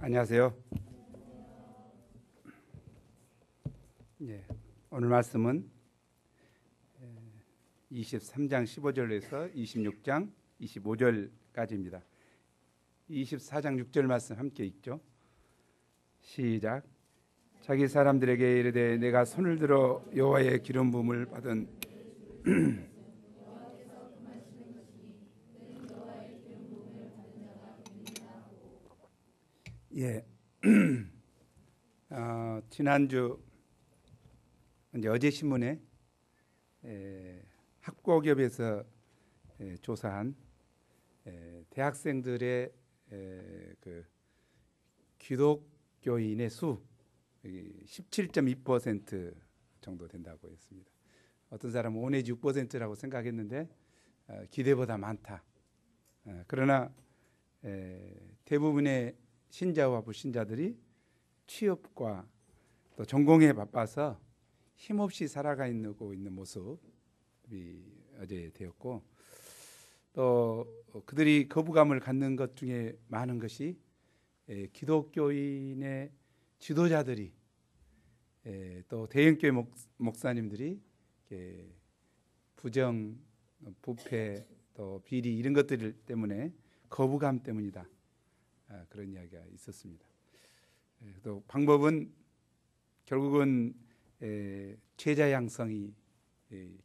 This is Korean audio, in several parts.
안녕하세요. 오늘 말씀은 23장 15절에서 26장 25절까지입니다. 24장 6절 말씀 함께 읽죠. 시작. 자기 사람들에게 이르되 내가 손을 들어 여호와의 기름 부음을 받은 지난주 어제 신문에 학구기업에서 조사한 대학생들의 그 기독교인의 수 17.2% 정도 된다고 했습니다. 어떤 사람은 5 내지 6%라고 생각했는데 기대보다 많다. 그러나 대부분의 신자와 불신자들이 취업과 또 전공에 바빠서 힘없이 살아가고 있는 모습이 어제 되었고, 또 그들이 거부감을 갖는 것 중에 많은 것이 기독교인의 지도자들이 또 대형교회 목사님들이 부정, 부패, 또 비리 이런 것들 때문에 거부감 때문이다. 그런 이야기가 있었습니다. 또 방법은 결국은 제자 양성이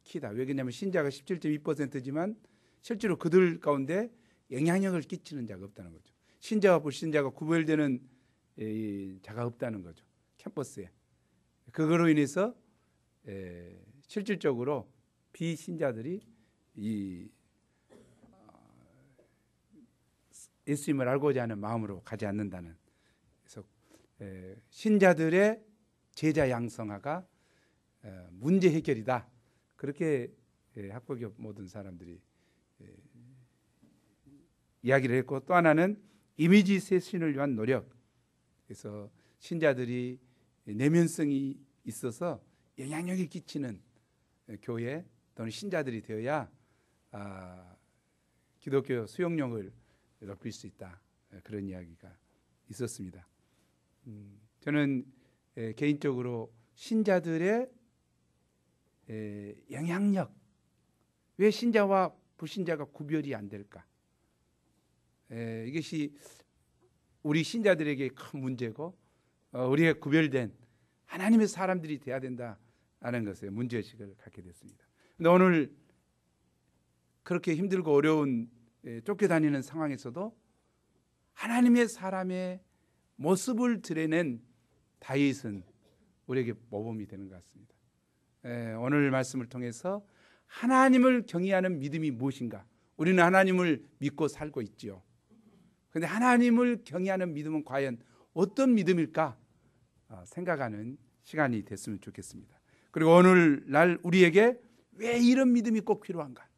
키다. 왜 그러냐면 신자가 17.2%지만 실제로 그들 가운데 영향력을 끼치는 자가 없다는 거죠. 신자와 불신자가 구별되는 자가 없다는 거죠. 캠퍼스에. 그거로 인해서 실질적으로 비신자들이 이 예수님을 알고자 하는 마음으로 가지 않는다는. 그래서 신자들의 제자 양성화가 문제 해결이다. 그렇게 학부기업 모든 사람들이 이야기를 했고, 또 하나는 이미지 쇄신을 위한 노력. 그래서 신자들이 내면성이 있어서 영향력이 끼치는 교회 또는 신자들이 되어야 기독교 수용력을 높일 수 있다. 그런 이야기가 있었습니다. 저는 개인적으로 신자들의 영향력, 왜 신자와 불신자가 구별이 안 될까? 이것이 우리 신자들에게 큰 문제고, 우리가 구별된 하나님의 사람들이 돼야 된다는 것에 문제의식을 갖게 됐습니다. 그런데 오늘 그렇게 힘들고 어려운 쫓겨다니는 상황에서도 하나님의 사람의 모습을 드러낸 다윗은 우리에게 모범이 되는 것 같습니다. 오늘 말씀을 통해서 하나님을 경외하는 믿음이 무엇인가? 우리는 하나님을 믿고 살고 있지요. 그런데 하나님을 경외하는 믿음은 과연 어떤 믿음일까? 생각하는 시간이 됐으면 좋겠습니다. 그리고 오늘날 우리에게 왜 이런 믿음이 꼭 필요한가?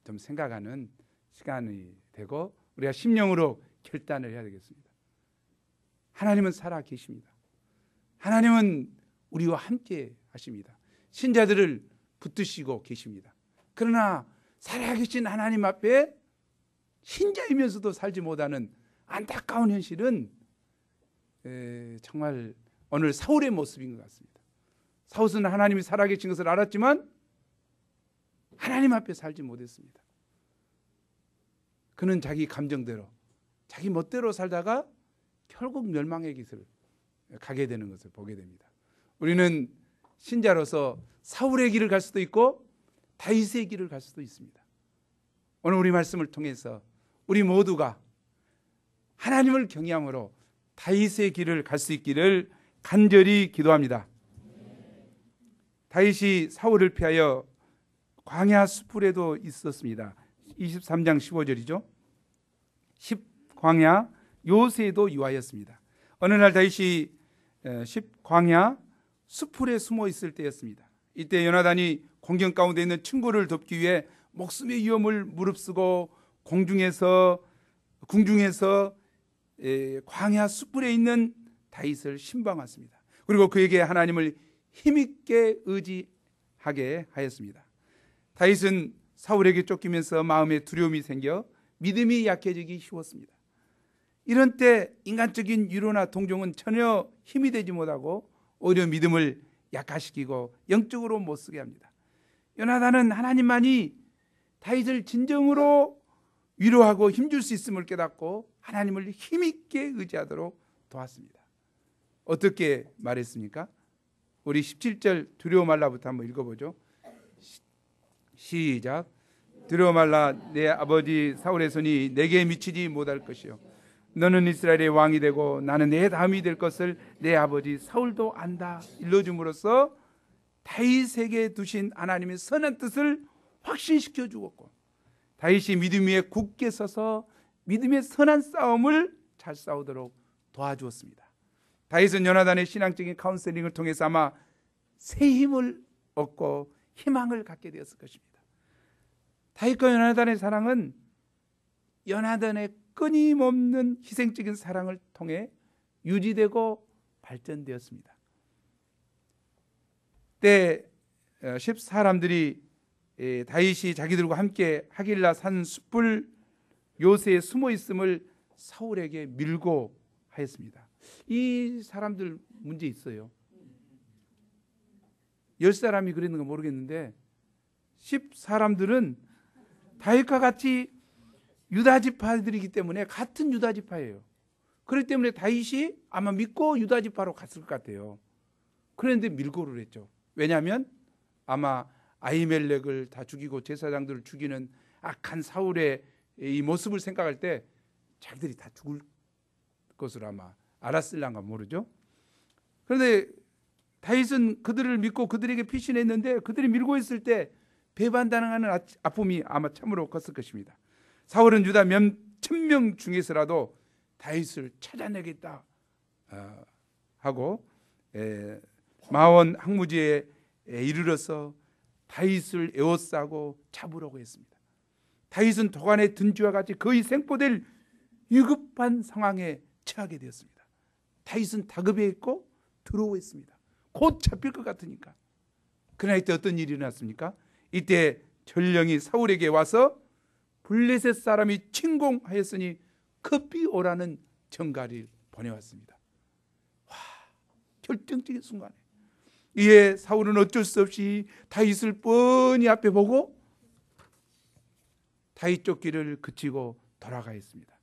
좀 생각하는 시간이 되고 우리가 심령으로 결단을 해야 되겠습니다. 하나님은 살아 계십니다. 하나님은 우리와 함께 하십니다. 신자들을 붙드시고 계십니다. 그러나 살아계신 하나님 앞에 신자이면서도 살지 못하는 안타까운 현실은 정말 오늘 사울의 모습인 것 같습니다. 사울은 하나님이 살아계신 것을 알았지만 하나님 앞에 살지 못했습니다. 그는 자기 감정대로, 자기 멋대로 살다가 결국 멸망의 길을 가게 되는 것을 보게 됩니다. 우리는 신자로서 사울의 길을 갈 수도 있고 다윗의 길을 갈 수도 있습니다. 오늘 우리 말씀을 통해서 우리 모두가 하나님을 경외함으로 다윗의 길을 갈 수 있기를 간절히 기도합니다. 다윗이 사울을 피하여 광야 숲풀에도 있었습니다. 23장 15절이죠. 광야 요새도 유하였습니다. 어느 날 다윗이 광야 숲풀에 숨어 있을 때였습니다. 이때 요나단이 공경 가운데 있는 친구를 돕기 위해 목숨의 위험을 무릅쓰고 궁중에서 광야 숲풀에 있는 다윗을 신방했습니다. 그리고 그에게 하나님을 힘있게 의지하게 하였습니다. 다윗은 사울에게 쫓기면서 마음에 두려움이 생겨 믿음이 약해지기 쉬웠습니다. 이런 때 인간적인 위로나 동정은 전혀 힘이 되지 못하고 오히려 믿음을 약화시키고 영적으로 못 쓰게 합니다. 요나단은 하나님만이 다윗을 진정으로 위로하고 힘줄 수 있음을 깨닫고 하나님을 힘있게 의지하도록 도왔습니다. 어떻게 말했습니까? 우리 17절 두려워 말라부터 한번 읽어보죠. 시작. 두려워 말라. 내 아버지 사울의 손이 내게 미치지 못할 것이요 너는 이스라엘의 왕이 되고 나는 내 다음이 될 것을 내 아버지 사울도 안다. 일러줌으로써 다윗에게 두신 하나님의 선한 뜻을 확신시켜 주었고 다윗이 믿음 위에 굳게 서서 믿음의 선한 싸움을 잘 싸우도록 도와주었습니다. 다윗은 요나단의 신앙적인 카운셀링을 통해서 아마 새 힘을 얻고 희망을 갖게 되었을 것입니다. 다윗과 요나단의 사랑은 요나단의 끊임없는 희생적인 사랑을 통해 유지되고 발전되었습니다. 때 사람들이 다윗이 자기들과 함께 하길라 산 숯불 요새에 숨어 있음을 사울에게 밀고 하였습니다. 이 사람들 문제 있어요. 10사람이 그랬는가 모르겠는데 10사람들은 다윗과 같이 유다지파들이기 때문에 같은 유다지파예요. 그렇기 때문에 다윗이 아마 믿고 유다지파로 갔을 것 같아요. 그런데 밀고를 했죠. 왜냐하면 아마 아히멜렉을 다 죽이고 제사장들을 죽이는 악한 사울의 이 모습을 생각할 때 자기들이 다 죽을 것을 아마 알았을란가 모르죠. 그런데 다윗은 그들을 믿고 그들에게 피신했는데 그들이 밀고 있을 때 배반당하는 아픔이 아마 참으로 컸을 것입니다. 사울은 유다 몇 천 명 중에서라도 다윗을 찾아내겠다 하고 마온 항무지에 이르러서 다윗을 에워싸고 잡으려고 했습니다. 다윗은 도간에 든 쥐와 같이 거의 생포될 위급한 상황에 처하게 되었습니다. 다윗은 다급해 있고 두려워했습니다. 곧 잡힐 것 같으니까. 그러나 이때 어떤 일이 일어났습니까? 이때 전령이 사울에게 와서 블레셋 사람이 침공하였으니 급히 오라는 전가를 보내왔습니다. 와, 결정적인 순간에 이에 사울은 어쩔 수 없이 다윗을 뻔히 앞에 보고 다윗 쫓기를 그치고 돌아가했습니다.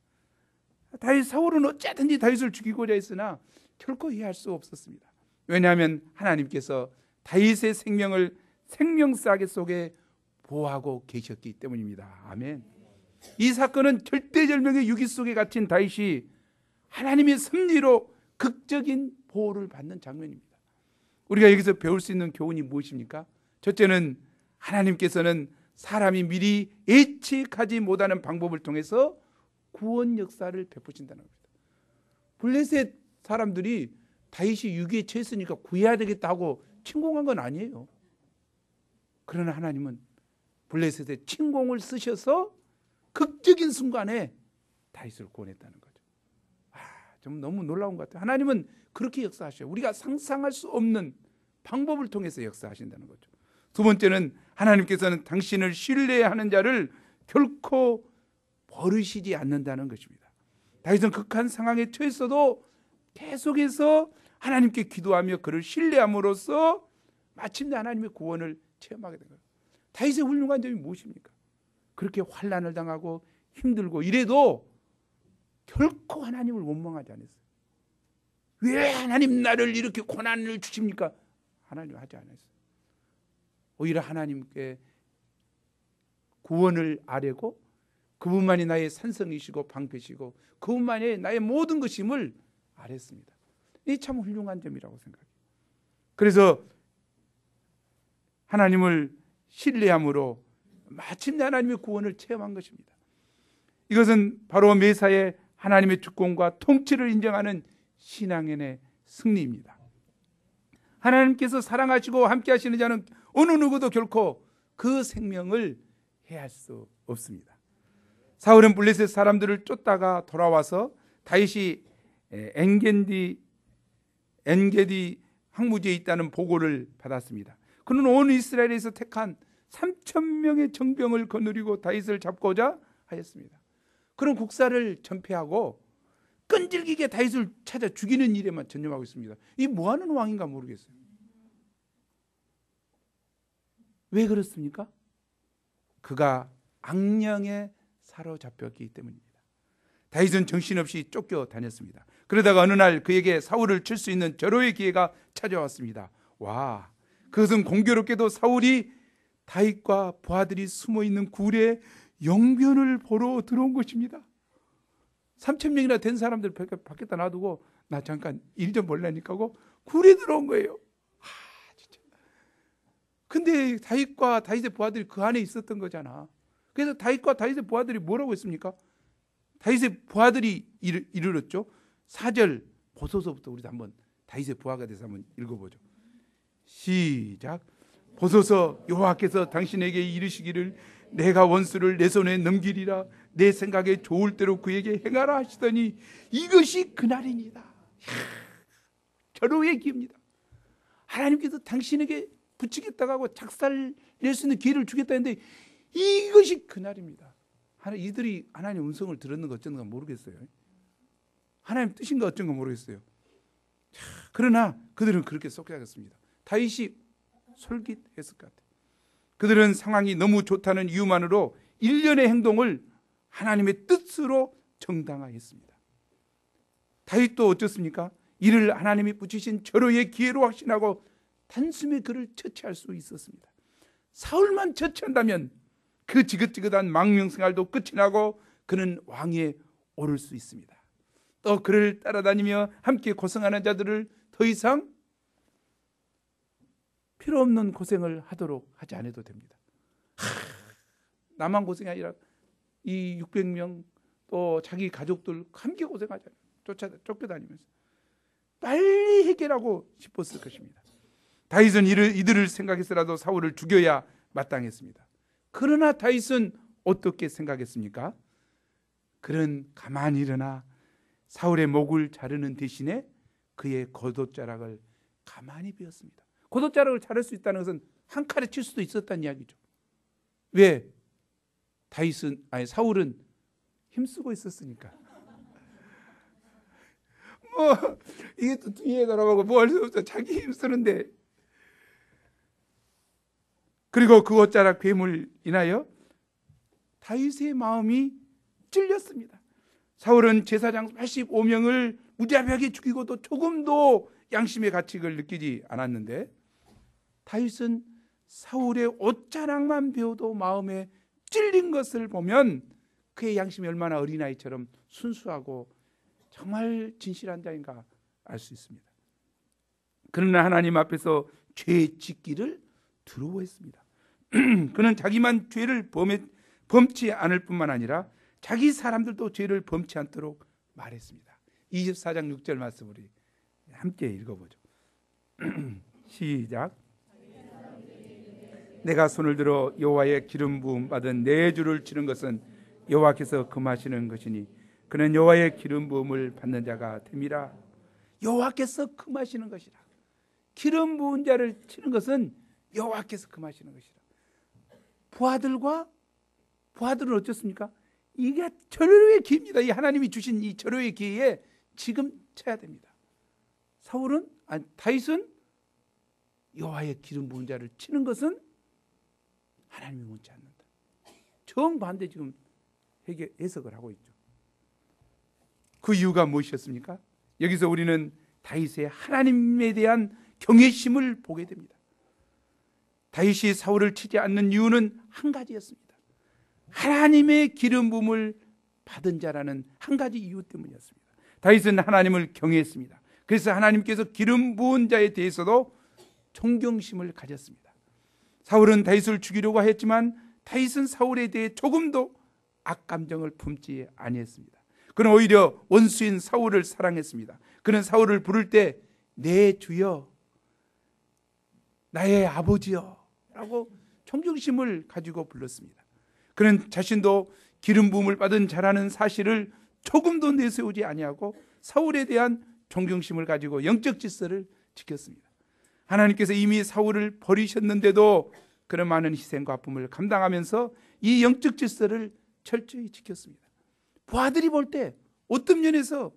사울은 어쨌든지 다윗을 죽이고자 했으나 결코 이해할 수 없었습니다. 왜냐하면 하나님께서 다윗의 생명을 생명싸개 속에 보호하고 계셨기 때문입니다. 아멘. 이 사건은 절대절명의 유기 속에 갇힌 다윗이 하나님의 섭리로 극적인 보호를 받는 장면입니다. 우리가 여기서 배울 수 있는 교훈이 무엇입니까? 첫째는 하나님께서는 사람이 미리 예측하지 못하는 방법을 통해서 구원 역사를 베푸신다는 겁니다. 블레셋 사람들이 다윗이 위기에 처했으니까 구해야 되겠다 하고 침공한 건 아니에요. 그러나 하나님은 블레셋의 침공을 쓰셔서 극적인 순간에 다윗을 구원했다는 거죠. 좀 너무 놀라운 것 같아요. 하나님은 그렇게 역사하셔요. 우리가 상상할 수 없는 방법을 통해서 역사하신다는 거죠. 두 번째는 하나님께서는 당신을 신뢰하는 자를 결코 버리시지 않는다는 것입니다. 다윗은 극한 상황에 처했어도 계속해서 하나님께 기도하며 그를 신뢰함으로써 마침내 하나님의 구원을 체험하게 된 거예요. 다윗의 훌륭한 점이 무엇입니까? 그렇게 환난을 당하고 힘들고 이래도 결코 하나님을 원망하지 않았어요. 왜 하나님 나를 이렇게 고난을 주십니까? 하나님 하지 않았어요. 오히려 하나님께 구원을 아뢰고 그분만이 나의 산성이시고 방패시고 그분만이 나의 모든 것임을 아뢰었습니다. 이 참 훌륭한 점이라고 생각해요. 그래서 하나님을 신뢰함으로 마침내 하나님의 구원을 체험한 것입니다. 이것은 바로 메사의 하나님의 주권과 통치를 인정하는 신앙인의 승리입니다. 하나님께서 사랑하시고 함께 하시는 자는 어느 누구도 결코 그 생명을 해할 수 없습니다. 사울은 블레셋 사람들을 쫓다가 돌아와서 다윗이 엔게디 항무지에 있다는 보고를 받았습니다. 그는 온 이스라엘에서 택한 3,000명의 정병을 거느리고 다윗을 잡고자 하였습니다. 그런 국사를 전폐하고 끈질기게 다윗을 찾아 죽이는 일에만 전념하고 있습니다. 이 뭐하는 왕인가 모르겠어요. 왜 그렇습니까? 그가 악령에 사로잡혔기 때문입니다. 다윗은 정신없이 쫓겨다녔습니다. 그러다가 어느 날 그에게 사울을 칠 수 있는 절호의 기회가 찾아왔습니다. 와, 그것은 공교롭게도 사울이 다윗과 부하들이 숨어있는 굴에 영변을 보러 들어온 것입니다. 3,000명이나 된 사람들 밖에다 놔두고 나 잠깐 일 좀 볼라니까 하고 굴에 들어온 거예요. 진짜. 근데 다윗과 다윗의 부하들이 그 안에 있었던 거잖아. 그래서 다윗과 다윗의 부하들이 뭐라고 했습니까? 다윗의 부하들이 이르렀죠. 4절 보소서부터 우리도 한번 다윗의 부하가 돼서 한번 읽어보죠. 시작. 보소서, 여호와께서 당신에게 이르시기를 내가 원수를 내 손에 넘기리라. 내 생각에 좋을 대로 그에게 행하라 하시더니 이것이 그날이니이다. 절호의 기회입니다. 하나님께서 당신에게 붙이겠다고 하고 작살 낼 수 있는 기회를 주겠다 했는데 이것이 그날입니다. 이들이 하나님 음성을 들었는 가 어쩐가 모르겠어요. 하나님 뜻인가 어쩐가 모르겠어요. 그러나 그들은 그렇게 쏙잡았습니다. 다윗이 솔깃했을 것 같아요. 그들은 상황이 너무 좋다는 이유만으로 일련의 행동을 하나님의 뜻으로 정당화했습니다. 다윗도 어떻습니까? 이를 하나님이 붙이신 절호의 기회로 확신하고 단숨에 그를 처치할 수 있었습니다. 사울만 처치한다면 그 지긋지긋한 망명생활도 끝이 나고 그는 왕위에 오를 수 있습니다. 또 그를 따라다니며 함께 고생하는 자들을 더 이상 필요 없는 고생을 하도록 하지 않아도 됩니다. 나만 고생이 아니라 이 600명 또 자기 가족들 함께 고생하잖아요. 쫓겨다니면서 빨리 해결하고 싶었을 것입니다. 다윗은 이들을 생각해서라도 사울을 죽여야 마땅했습니다. 그러나 다윗은 어떻게 생각했습니까? 그는 가만히 일어나 사울의 목을 자르는 대신에 그의 겉옷자락을 가만히 베었습니다. 겉옷자락을 자를 수 있다는 것은 한 칼에 칠 수도 있었다는 이야기죠. 왜? 사울은 힘쓰고 있었으니까. 이게 또 뒤에 돌아가고 뭐 할 수 없어. 자기 힘쓰는데. 그리고 그 옷자락 뱀을 인하여 다윗의 마음이 찔렸습니다. 사울은 제사장 85명을 무자비하게 죽이고도 조금도 양심의 가책을 느끼지 않았는데 다윗은 사울의 옷자락만 베어도 마음에 찔린 것을 보면 그의 양심이 얼마나 어린아이처럼 순수하고 정말 진실한 자인가 알 수 있습니다. 그러나 하나님 앞에서 죄 짓기를 두려워했습니다. 그는 자기만 죄를 범치 않을 뿐만 아니라 자기 사람들도 죄를 범치 않도록 말했습니다. 24장 6절 말씀 우리 함께 읽어보죠. 시작. 내가 손을 들어 여호와의 기름 부음 받은 내 주를 치는 것은 여호와께서 금하시는 것이니 그는 여호와의 기름 부음을 받는 자가 됨이라. 여호와께서 금하시는 것이라. 기름 부은 자를 치는 것은 여호와께서 금하시는 것이라. 부하들은 어떻습니까? 이게 절호의 기회입니다. 이 하나님이 주신 이 절호의 기회에 지금 쳐야 됩니다. 다윗은 여호와의 기름 부은 자를 치는 것은 하나님이 원치 않는다. 정반대 지금 해석을 하고 있죠. 그 이유가 무엇이었습니까? 여기서 우리는 다윗의 하나님에 대한 경외심을 보게 됩니다. 다윗이 사울을 치지 않는 이유는 한 가지였습니다. 하나님의 기름 부음을 받은 자라는 한 가지 이유 때문이었습니다. 다윗은 하나님을 경외했습니다. 그래서 하나님께서 기름 부은 자에 대해서도 존경심을 가졌습니다. 사울은 다윗을 죽이려고 했지만 다윗은 사울에 대해 조금도 악감정을 품지 아니했습니다. 그는 오히려 원수인 사울을 사랑했습니다. 그는 사울을 부를 때 내 주여, 나의 아버지여 라고 존경심을 가지고 불렀습니다. 그는 자신도 기름 부음을 받은 자라는 사실을 조금도 내세우지 아니하고 사울에 대한 존경심을 가지고 영적 질서를 지켰습니다. 하나님께서 이미 사울을 버리셨는데도 그런 많은 희생과 아픔을 감당하면서 이 영적 질서를 철저히 지켰습니다. 부하들이 볼 때 어떤 면에서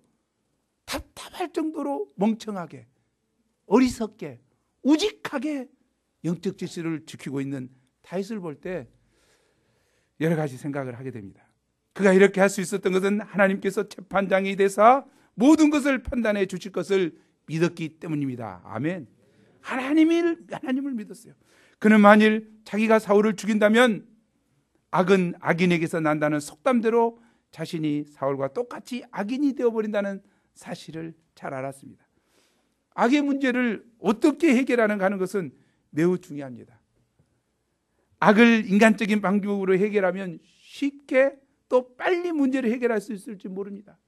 답답할 정도로 멍청하게, 어리석게, 우직하게 영적 질서를 지키고 있는 다윗을 볼 때 여러 가지 생각을 하게 됩니다. 그가 이렇게 할 수 있었던 것은 하나님께서 재판장이 되사 모든 것을 판단해 주실 것을 믿었기 때문입니다. 아멘. 하나님을 믿었어요. 그는 만일 자기가 사울을 죽인다면 악은 악인에게서 난다는 속담대로 자신이 사울과 똑같이 악인이 되어버린다는 사실을 잘 알았습니다. 악의 문제를 어떻게 해결하는가 하는 것은 매우 중요합니다. 악을 인간적인 방법으로 해결하면 쉽게 또 빨리 문제를 해결할 수 있을지 모릅니다.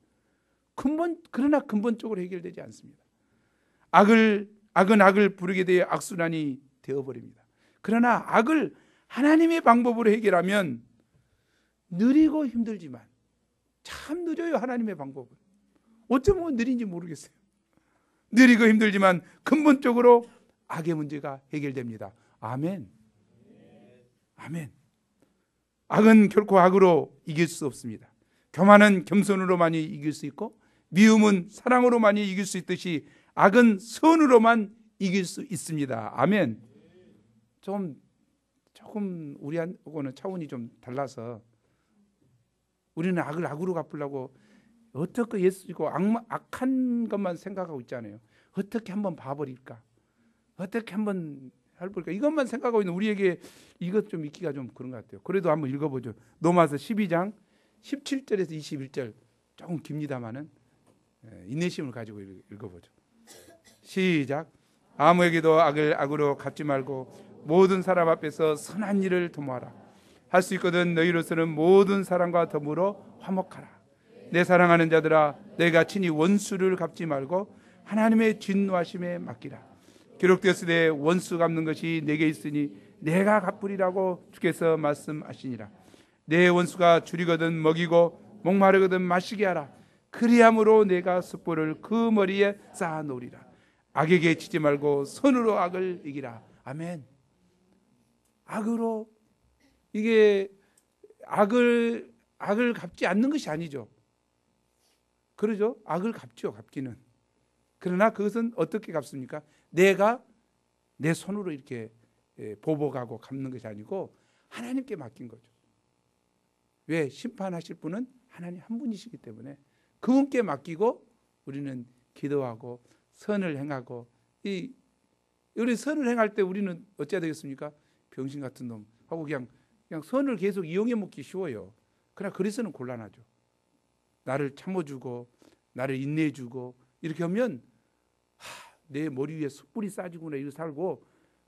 그러나 근본적으로 해결되지 않습니다. 악은 악을 부르게 되어 악순환이 되어버립니다. 그러나 악을 하나님의 방법으로 해결하면 느리고 힘들지만, 참 느려요. 하나님의 방법은 어쩌면 느린지 모르겠어요. 느리고 힘들지만 근본적으로 악의 문제가 해결됩니다. 아멘. 아멘. 악은 결코 악으로 이길 수 없습니다. 교만은 겸손으로만이 이길 수 있고, 미움은 사랑으로만이 이길 수 있듯이 악은 선으로만 이길 수 있습니다. 아멘. 조금 우리하고는 차원이 좀 달라서, 우리는 악을 악으로 갚으려고 어떻게 예수이고 악한 것만 생각하고 있잖아요. 어떻게 한번 봐버릴까, 어떻게 한번 해볼까, 이것만 생각하고 있는 우리에게 이것 좀 읽기가 좀 그런 것 같아요. 그래도 한번 읽어보죠. 로마서 12장 17절에서 21절 조금 깁니다마는 인내심을 가지고 읽어보죠. 시작. 아무에게도 악을 악으로 갚지 말고 모든 사람 앞에서 선한 일을 도모하라. 할 수 있거든 너희로서는 모든 사람과 더불어 화목하라. 내 사랑하는 자들아, 내가 친히 원수를 갚지 말고 하나님의 진노하심에 맡기라. 기록되었으되 원수 갚는 것이 내게 있으니 내가 갚으리라고 주께서 말씀하시니라. 내 원수가 줄이거든 먹이고 목마르거든 마시게 하라. 그리함으로 내가 숯불을 그 머리에 쌓아 놓으리라. 악에게 치지 말고 선으로 악을 이기라. 아멘. 악으로, 이게 악을 갚지 않는 것이 아니죠. 그러죠? 악을 갚죠. 갚기는. 그러나 그것은 어떻게 갚습니까? 내가 내 손으로 이렇게 보복하고 갚는 것이 아니고 하나님께 맡긴 거죠. 왜? 심판하실 분은 하나님 한 분이시기 때문에 그분께 맡기고 우리는 기도하고 선을 행하고, 우리 선을 행할 때 우리는 어찌해야 되겠습니까? 병신 같은 놈 하고 그냥 선을 계속 이용해 먹기 쉬워요. 그러나 그래서는 곤란하죠. 나를 참아주고 나를 인내해주고 이렇게 하면 내 머리 위에 숯불이 쌓이구나 이렇게 살고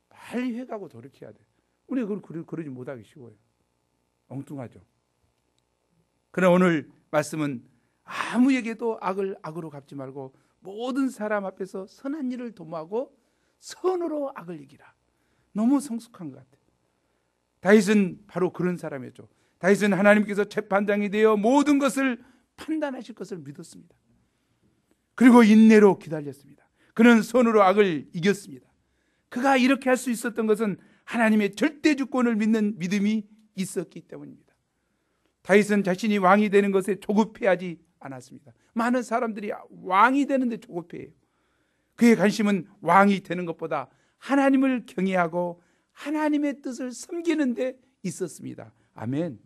빨리 회가고 돌이켜야 돼. 우리가 그러지 못하기 쉬워요. 엉뚱하죠. 그러나 오늘 말씀은 아무에게도 악을 악으로 갚지 말고 모든 사람 앞에서 선한 일을 도모하고 선으로 악을 이기라. 너무 성숙한 것 같아요. 다윗은 바로 그런 사람이었죠. 다윗은 하나님께서 재판장이 되어 모든 것을 판단하실 것을 믿었습니다. 그리고 인내로 기다렸습니다. 그는 선으로 악을 이겼습니다. 그가 이렇게 할 수 있었던 것은 하나님의 절대 주권을 믿는 믿음이 있었기 때문입니다. 다윗은 자신이 왕이 되는 것에 조급해하지 않았습니다. 많은 사람들이 왕이 되는데 조급해해요. 그의 관심은 왕이 되는 것보다 하나님을 경외하고 하나님의 뜻을 섬기는 데 있었습니다. 아멘.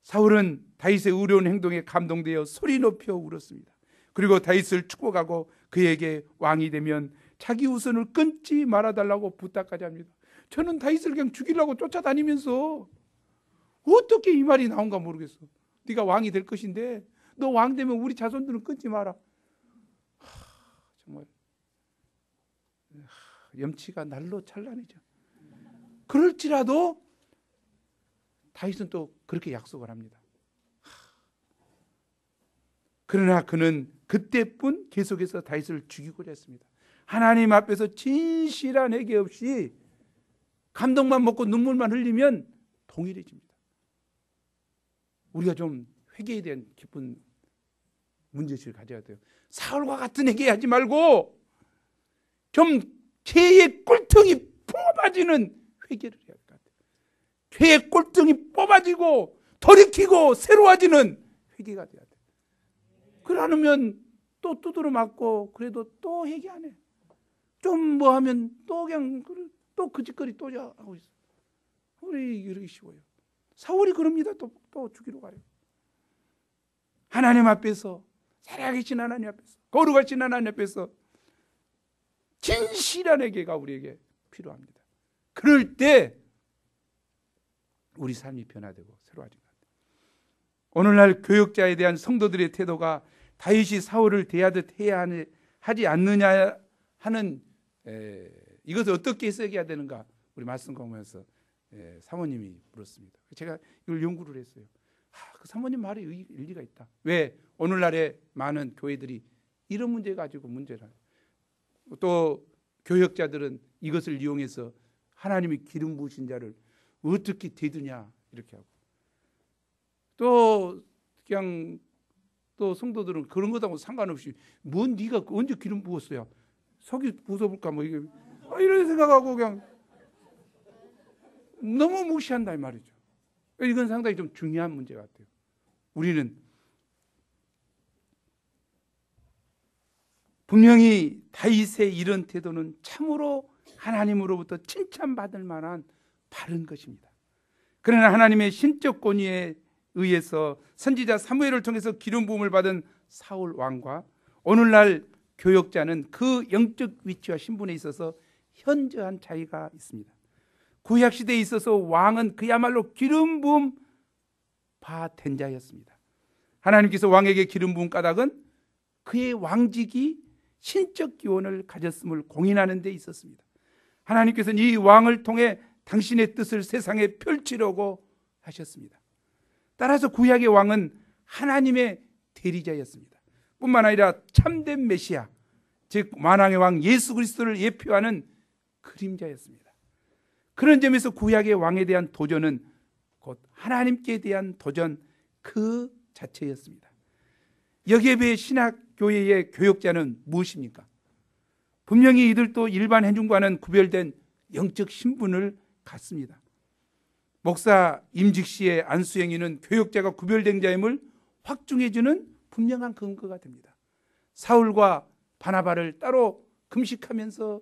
사울은 다윗의 의로운 행동에 감동되어 소리 높여 울었습니다. 그리고 다윗을 축복하고 그에게 왕이 되면 자기 후손을 끊지 말아달라고 부탁까지 합니다. 저는 다윗을 그냥 죽이려고 쫓아다니면서 어떻게 이 말이 나온가 모르겠어. 네가 왕이 될 것인데 너 왕 되면 우리 자손들은 끊지 마라. 정말 염치가 날로 찬란해져. 그럴지라도 다윗은 또 그렇게 약속을 합니다. 그러나 그는 그때뿐 계속해서 다윗을 죽이고자 했습니다. 하나님 앞에서 진실한 회개 없이 감동만 먹고 눈물만 흘리면 동일해집니다. 우리가 좀 회개에 대한 깊은 문제의식을 가져야 돼요. 사울과 같은 회개하지 말고 좀 죄의 꼴통이 뽑아지는 회개를 해야 할 것 같아요. 죄의 꼴통이 뽑아지고 돌이키고 새로워지는 회개가 돼야 돼요. 그러면 또 두드려 맞고 그래도 또 회개 안 해. 좀 뭐 하면 또 그냥 또 그 짓거리 또 하고 있어. 우리 이러기 쉬워요. 사울이 그럽니다. 또 죽이러 가요. 하나님 앞에서, 살아계신 하나님 앞에서, 거룩하신 하나님 앞에서 진실한 회개가 우리에게 필요합니다. 그럴 때 우리 삶이 변화되고 새로워진 것 같아요. 오늘날 교역자에 대한 성도들의 태도가 다윗이 사울을 대하듯 해야 하지 않느냐 하는 이것을 어떻게 해석해야 되는가 우리 말씀 공부하면서 사모님이 물었습니다. 제가 이걸 연구를 했어요. 그 사모님 말에 일리가 있다. 왜 오늘날의 많은 교회들이 이런 문제 가지고 문제를 하죠. 또 교역자들은 이것을 이용해서 하나님이 기름 부으신 자를 어떻게 대드냐 이렇게 하고, 또 그냥 또 성도들은 그런 것하고 상관없이 뭔 네가 언제 기름 부었어요? 속이 부숴볼까 뭐 이게 이런 생각하고 그냥 너무 무시한다 이 말이죠. 이건 상당히 좀 중요한 문제 같아요. 우리는 분명히 다윗의 이런 태도는 참으로 하나님으로부터 칭찬받을 만한 바른 것입니다. 그러나 하나님의 신적 권위에 의해서 선지자 사무엘을 통해서 기름 부음을 받은 사울 왕과 오늘날 교역자는 그 영적 위치와 신분에 있어서 현저한 차이가 있습니다. 구약 시대에 있어서 왕은 그야말로 기름 부음 받은 자였습니다. 하나님께서 왕에게 기름 부음 까닭은 그의 왕직이 신적 기원을 가졌음을 공인하는 데 있었습니다. 하나님께서는 이 왕을 통해 당신의 뜻을 세상에 펼치려고 하셨습니다. 따라서 구약의 왕은 하나님의 대리자였습니다. 뿐만 아니라 참된 메시아, 즉 만왕의 왕 예수 그리스도를 예표하는 그림자였습니다. 그런 점에서 구약의 왕에 대한 도전은 곧 하나님께 대한 도전 그 자체였습니다. 여기에 비해 신학교회의 교역자는 무엇입니까? 분명히 이들도 일반 회중과는 구별된 영적 신분을 갖습니다. 목사 임직 시의 안수행위는 교역자가 구별된 자임을 확증해주는 분명한 근거가 됩니다. 사울과 바나바를 따로 금식하면서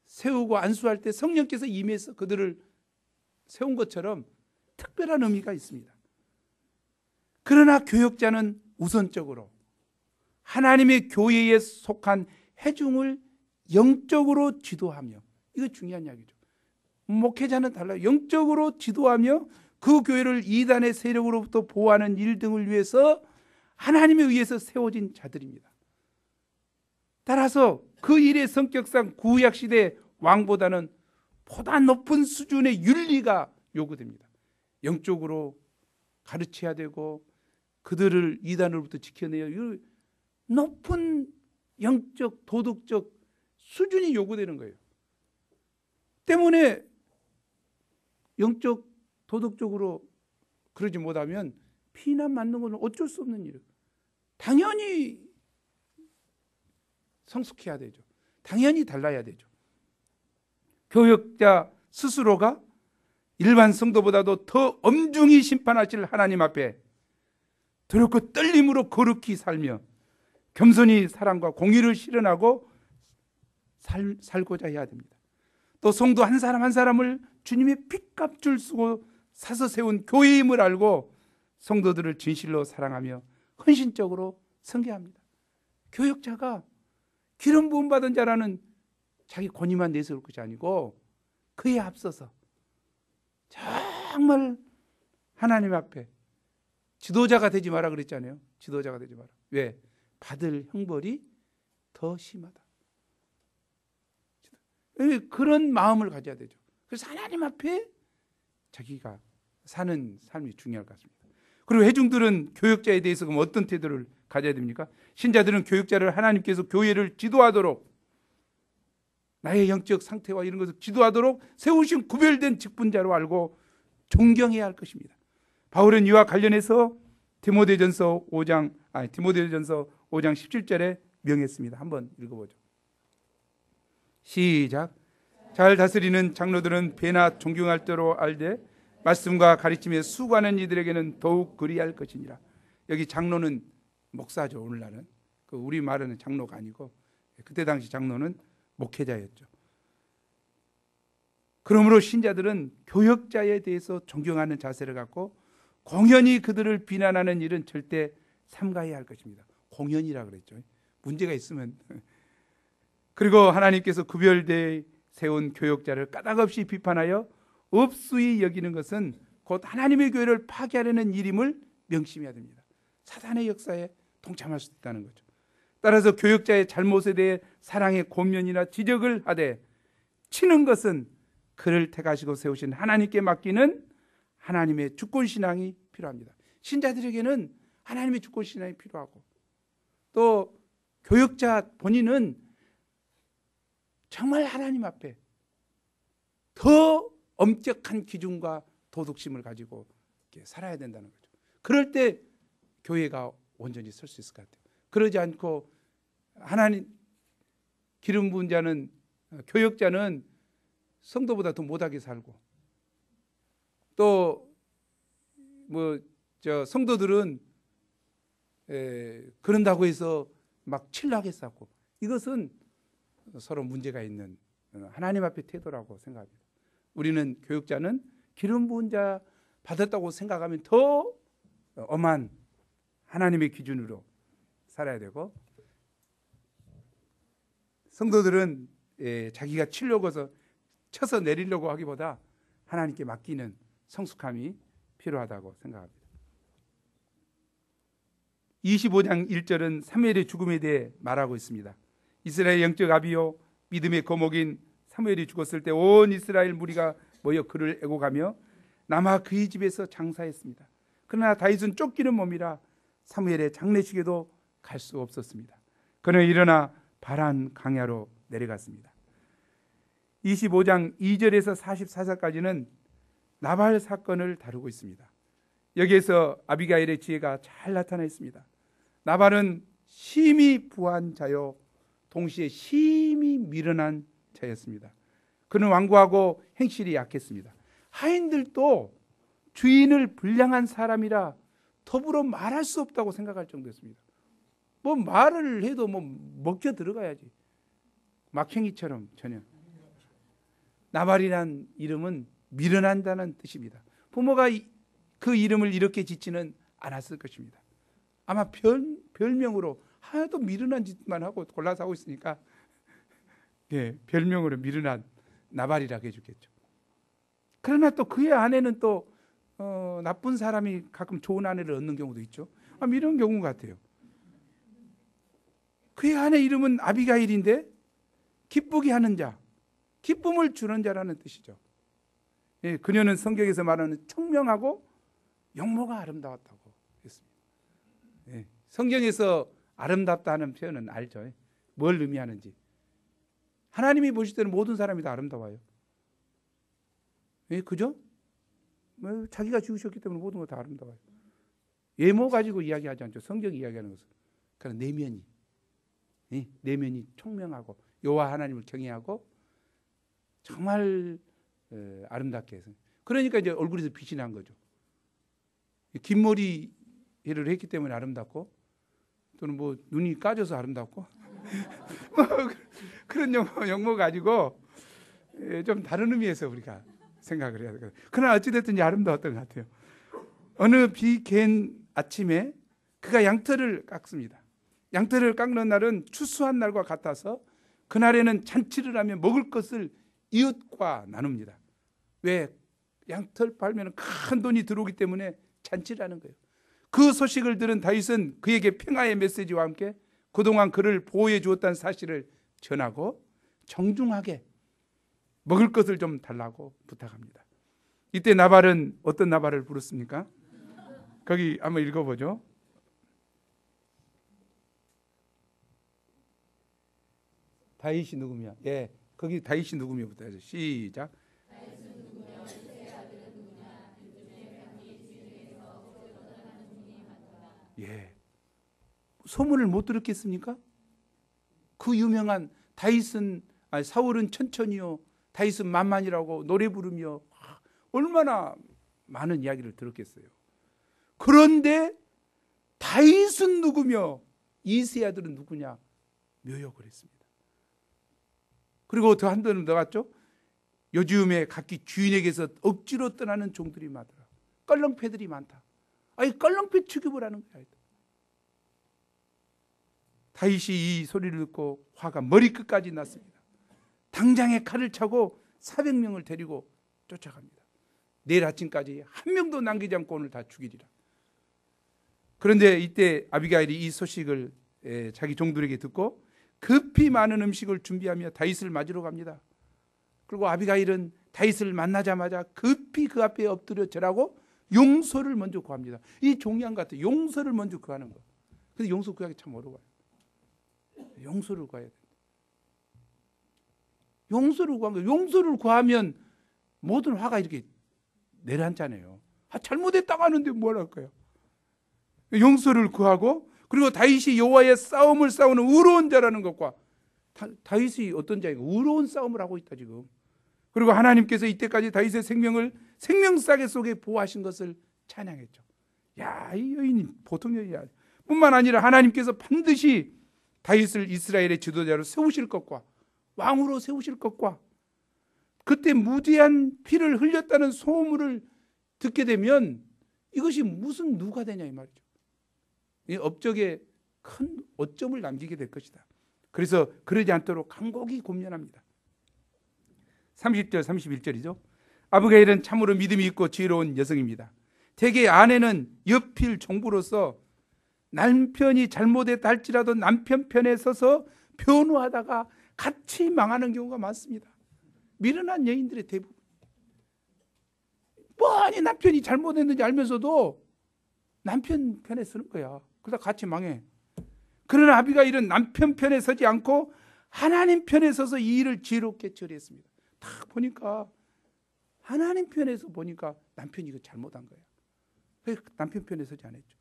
세우고 안수할 때 성령께서 임해서 그들을 세운 것처럼 특별한 의미가 있습니다. 그러나 교역자는 우선적으로 하나님의 교회에 속한 회중을 영적으로 지도하며, 이거 중요한 이야기죠. 목회자는 달라요. 영적으로 지도하며 그 교회를 이단의 세력으로부터 보호하는 일 등을 위해서 하나님에 의해서 세워진 자들입니다. 따라서 그 일의 성격상 구약시대 왕보다는 보다 높은 수준의 윤리가 요구됩니다. 영적으로 가르쳐야 되고 그들을 이단으로부터 지켜내야 높은 영적 도덕적 수준이 요구되는 거예요. 때문에 영적 도덕적으로 그러지 못하면 피난 맞는 건 어쩔 수 없는 일이에요. 당연히 성숙해야 되죠. 당연히 달라야 되죠. 교역자 스스로가 일반 성도보다도 더 엄중히 심판하실 하나님 앞에 두렵고 떨림으로 거룩히 살며 겸손히 사랑과 공의를 실현하고 살고자 해야 됩니다. 또 성도 한 사람 한 사람을 주님의 핏값줄 쓰고 사서 세운 교회임을 알고 성도들을 진실로 사랑하며 헌신적으로 섬겨합니다. 교역자가 기름 부음 받은 자라는 자기 권위만 내세울 것이 아니고 그에 앞서서 정말 하나님 앞에 지도자가 되지 마라 그랬잖아요. 지도자가 되지 마라. 왜? 받을 형벌이 더 심하다. 그런 마음을 가져야 되죠. 그래서 하나님 앞에 자기가 사는 삶이 중요할 것 같습니다. 그리고 회중들은 교역자에 대해서 그럼 어떤 태도를 가져야 됩니까? 신자들은 교역자를 하나님께서 교회를 지도하도록, 나의 영적 상태와 이런 것을 지도하도록 세우신 구별된 직분자로 알고 존경해야 할 것입니다. 바울은 이와 관련해서 디모데전서 5장 17절에 명했습니다. 한번 읽어보죠. 시작. 잘 다스리는 장로들은 배나 존경할 대로 알되 말씀과 가르침에 수고하는 이들에게는 더욱 그리할 것이니라. 여기 장로는 목사죠. 오늘날은 그 우리 말하는 장로가 아니고 그때 당시 장로는 목회자였죠. 그러므로 신자들은 교역자에 대해서 존경하는 자세를 갖고 공연히 그들을 비난하는 일은 절대 삼가해야 할 것입니다. 공연이라 그랬죠. 문제가 있으면. 그리고 하나님께서 구별되어 세운 교역자를 까닭없이 비판하여 업수히 여기는 것은 곧 하나님의 교회를 파괴하려는 일임을 명심해야 됩니다. 사단의 역사에 동참할 수 있다는 거죠. 따라서 교역자의 잘못에 대해 사랑의 권면이나 지적을 하되 치는 것은 그를 택하시고 세우신 하나님께 맡기는 하나님의 주권신앙이 필요합니다. 신자들에게는 하나님의 주권신앙이 필요하고 또 교역자 본인은 정말 하나님 앞에 더 엄격한 기준과 도덕심을 가지고 살아야 된다는 거죠. 그럴 때 교회가 온전히 설 수 있을 것 같아요. 그러지 않고 하나님 기름 부은 자는 교역자는 성도보다 더 못하게 살고 또 성도들은 그런다고 해서 막 칠하게 싸고 이것은 서로 문제가 있는 하나님 앞의 태도라고 생각합니다. 우리는 교역자는 기름 부은 자 받았다고 생각하면 더 엄한 하나님의 기준으로 살아야 되고 성도들은 자기가 쳐서 내리려고 하기보다 하나님께 맡기는 성숙함이 필요하다고 생각합니다. 25장 1절은 사무엘의 죽음에 대해 말하고 있습니다. 이스라엘 영적 아비요 믿음의 거목인 사무엘이 죽었을 때 온 이스라엘 무리가 모여 그를 애고가며 남아 그의 집에서 장사했습니다. 그러나 다윗은 쫓기는 몸이라 사무엘의 장례식에도 갈 수 없었습니다. 그는 일어나 바란 강야로 내려갔습니다. 25장 2절에서 44절까지는 나발 사건을 다루고 있습니다. 여기에서 아비가일의 지혜가 잘 나타나 있습니다. 나발은 심히 부한 자요 동시에 심히 미련한 자였습니다. 그는 완고하고 행실이 약했습니다. 하인들도 주인을 불량한 사람이라 더불어 말할 수 없다고 생각할 정도였습니다. 말을 해도 먹혀 들어가야지. 막행이처럼 전혀. 나발이란 이름은 미련한다는 뜻입니다. 부모가 그 이름을 이렇게 짓지는 않았을 것입니다. 아마 별명으로 하나도 미련한 짓만 하고 골라서 하고 있으니까 별명으로 미련한 나발이라고 해주겠죠. 그러나 또 그의 아내는 또 나쁜 사람이 가끔 좋은 아내를 얻는 경우도 있죠. 이런 경우 같아요. 그의 아내 이름은 아비가일인데 기쁘게 하는 자, 기쁨을 주는 자라는 뜻이죠. 그녀는 성경에서 말하는 청명하고 영모가 아름다웠다고 했습니다. 성경에서 아름답다는 표현은 알죠. 뭘 의미하는지. 하나님이 보실 때는 모든 사람이 다 아름다워요. 그죠? 자기가 지으셨기 때문에 모든 거 다 아름다워요. 외모 가지고 이야기하지 않죠. 성경이 이야기하는 것은. 그러나 내면이 청명하고 여호와 하나님을 경외하고 정말 아름답게 해서. 그러니까 이제 얼굴에서 빛이 난 거죠. 긴 머리를 했기 때문에 아름답고 또는 눈이 까져서 아름답고 그런 용모 가지고 좀 다른 의미에서 우리가 생각을 해야 되거든요. 그러나 어찌됐든 아름다웠던 것 같아요. 어느 비갠 아침에 그가 양털을 깎습니다. 양털을 깎는 날은 추수한 날과 같아서 그날에는 잔치를 하며 먹을 것을 이웃과 나눕니다. 왜? 양털 팔면 큰 돈이 들어오기 때문에 잔치를 하는 거예요. 그 소식을 들은 다윗은 그에게 평화의 메시지와 함께 그동안 그를 보호해 주었다는 사실을 전하고 정중하게 먹을 것을 좀 달라고 부탁합니다. 이때 나발은 어떤 나발을 부르습니까? 거기 한번 읽어보죠. 다윗이 누구냐? 거기 다윗이 누구냐부터 해서 시작. 소문을 못 들었겠습니까? 그 유명한 사울은 천천히요, 다윗은 만만이라고 노래 부르며 얼마나 많은 이야기를 들었겠어요. 그런데 다윗은 누구며 이세 아들은 누구냐? 묘역을 했습니다. 그리고 더 한 번은 더 갔죠. 요즘에 각기 주인에게서 억지로 떠나는 종들이 많더라. 껄렁패들이 많다. 아니 껄렁패 취급을 하는 거야. 다윗이 이 소리를 듣고 화가 머리끝까지 났습니다. 당장에 칼을 차고 400명을 데리고 쫓아갑니다. 내일 아침까지 한 명도 남기지 않고 오늘 다 죽이리라. 그런데 이때 아비가일이 이 소식을 자기 종들에게 듣고 급히 많은 음식을 준비하며 다윗을 맞으러 갑니다. 그리고 아비가일은 다윗을 만나자마자 급히 그 앞에 엎드려 절하고 용서를 먼저 구합니다. 이 종양 같은 용서를 먼저 구하는 거. 근데 용서 구하기 참 어려워요. 용서를 구해야 돼요. 용서를 구한 거. 용서를 구하면 모든 화가 이렇게 내려앉잖아요. 잘못했다고 하는데 뭘 할까요? 용서를 구하고, 그리고 다윗이 여호와의 싸움을 싸우는 의로운 자라는 것과, 다윗이 어떤 자인가? 의로운 싸움을 하고 있다 지금. 그리고 하나님께서 이때까지 다윗의 생명을 생명싸개 속에 보호하신 것을 찬양했죠. 야, 이 여인이 보통 여인이 아니야. 뿐만 아니라 하나님께서 반드시 다윗을 이스라엘의 지도자로 세우실 것과 왕으로 세우실 것과, 그때 무지한 피를 흘렸다는 소문을 듣게 되면 이것이 무슨 누가 되냐 이 말이죠. 이 업적에 큰 오점을 남기게 될 것이다. 그래서 그러지 않도록 간곡히 권면합니다. 30절 31절이죠. 아비가일은 참으로 믿음이 있고 지혜로운 여성입니다. 대개 아내는 옆필 종부로서 남편이 잘못했다 할지라도 남편 편에 서서 변호하다가 같이 망하는 경우가 많습니다. 미련한 여인들의 대부분. 뻔히 남편이 잘못했는지 알면서도 남편 편에 서는 거야. 그러다 같이 망해. 그러나 아비가일은 남편 편에 서지 않고 하나님 편에 서서 이 일을 지혜롭게 처리했습니다. 딱 보니까 하나님 편에서 보니까 남편이 이거 잘못한 거야. 왜 남편 편에 서지 않았죠?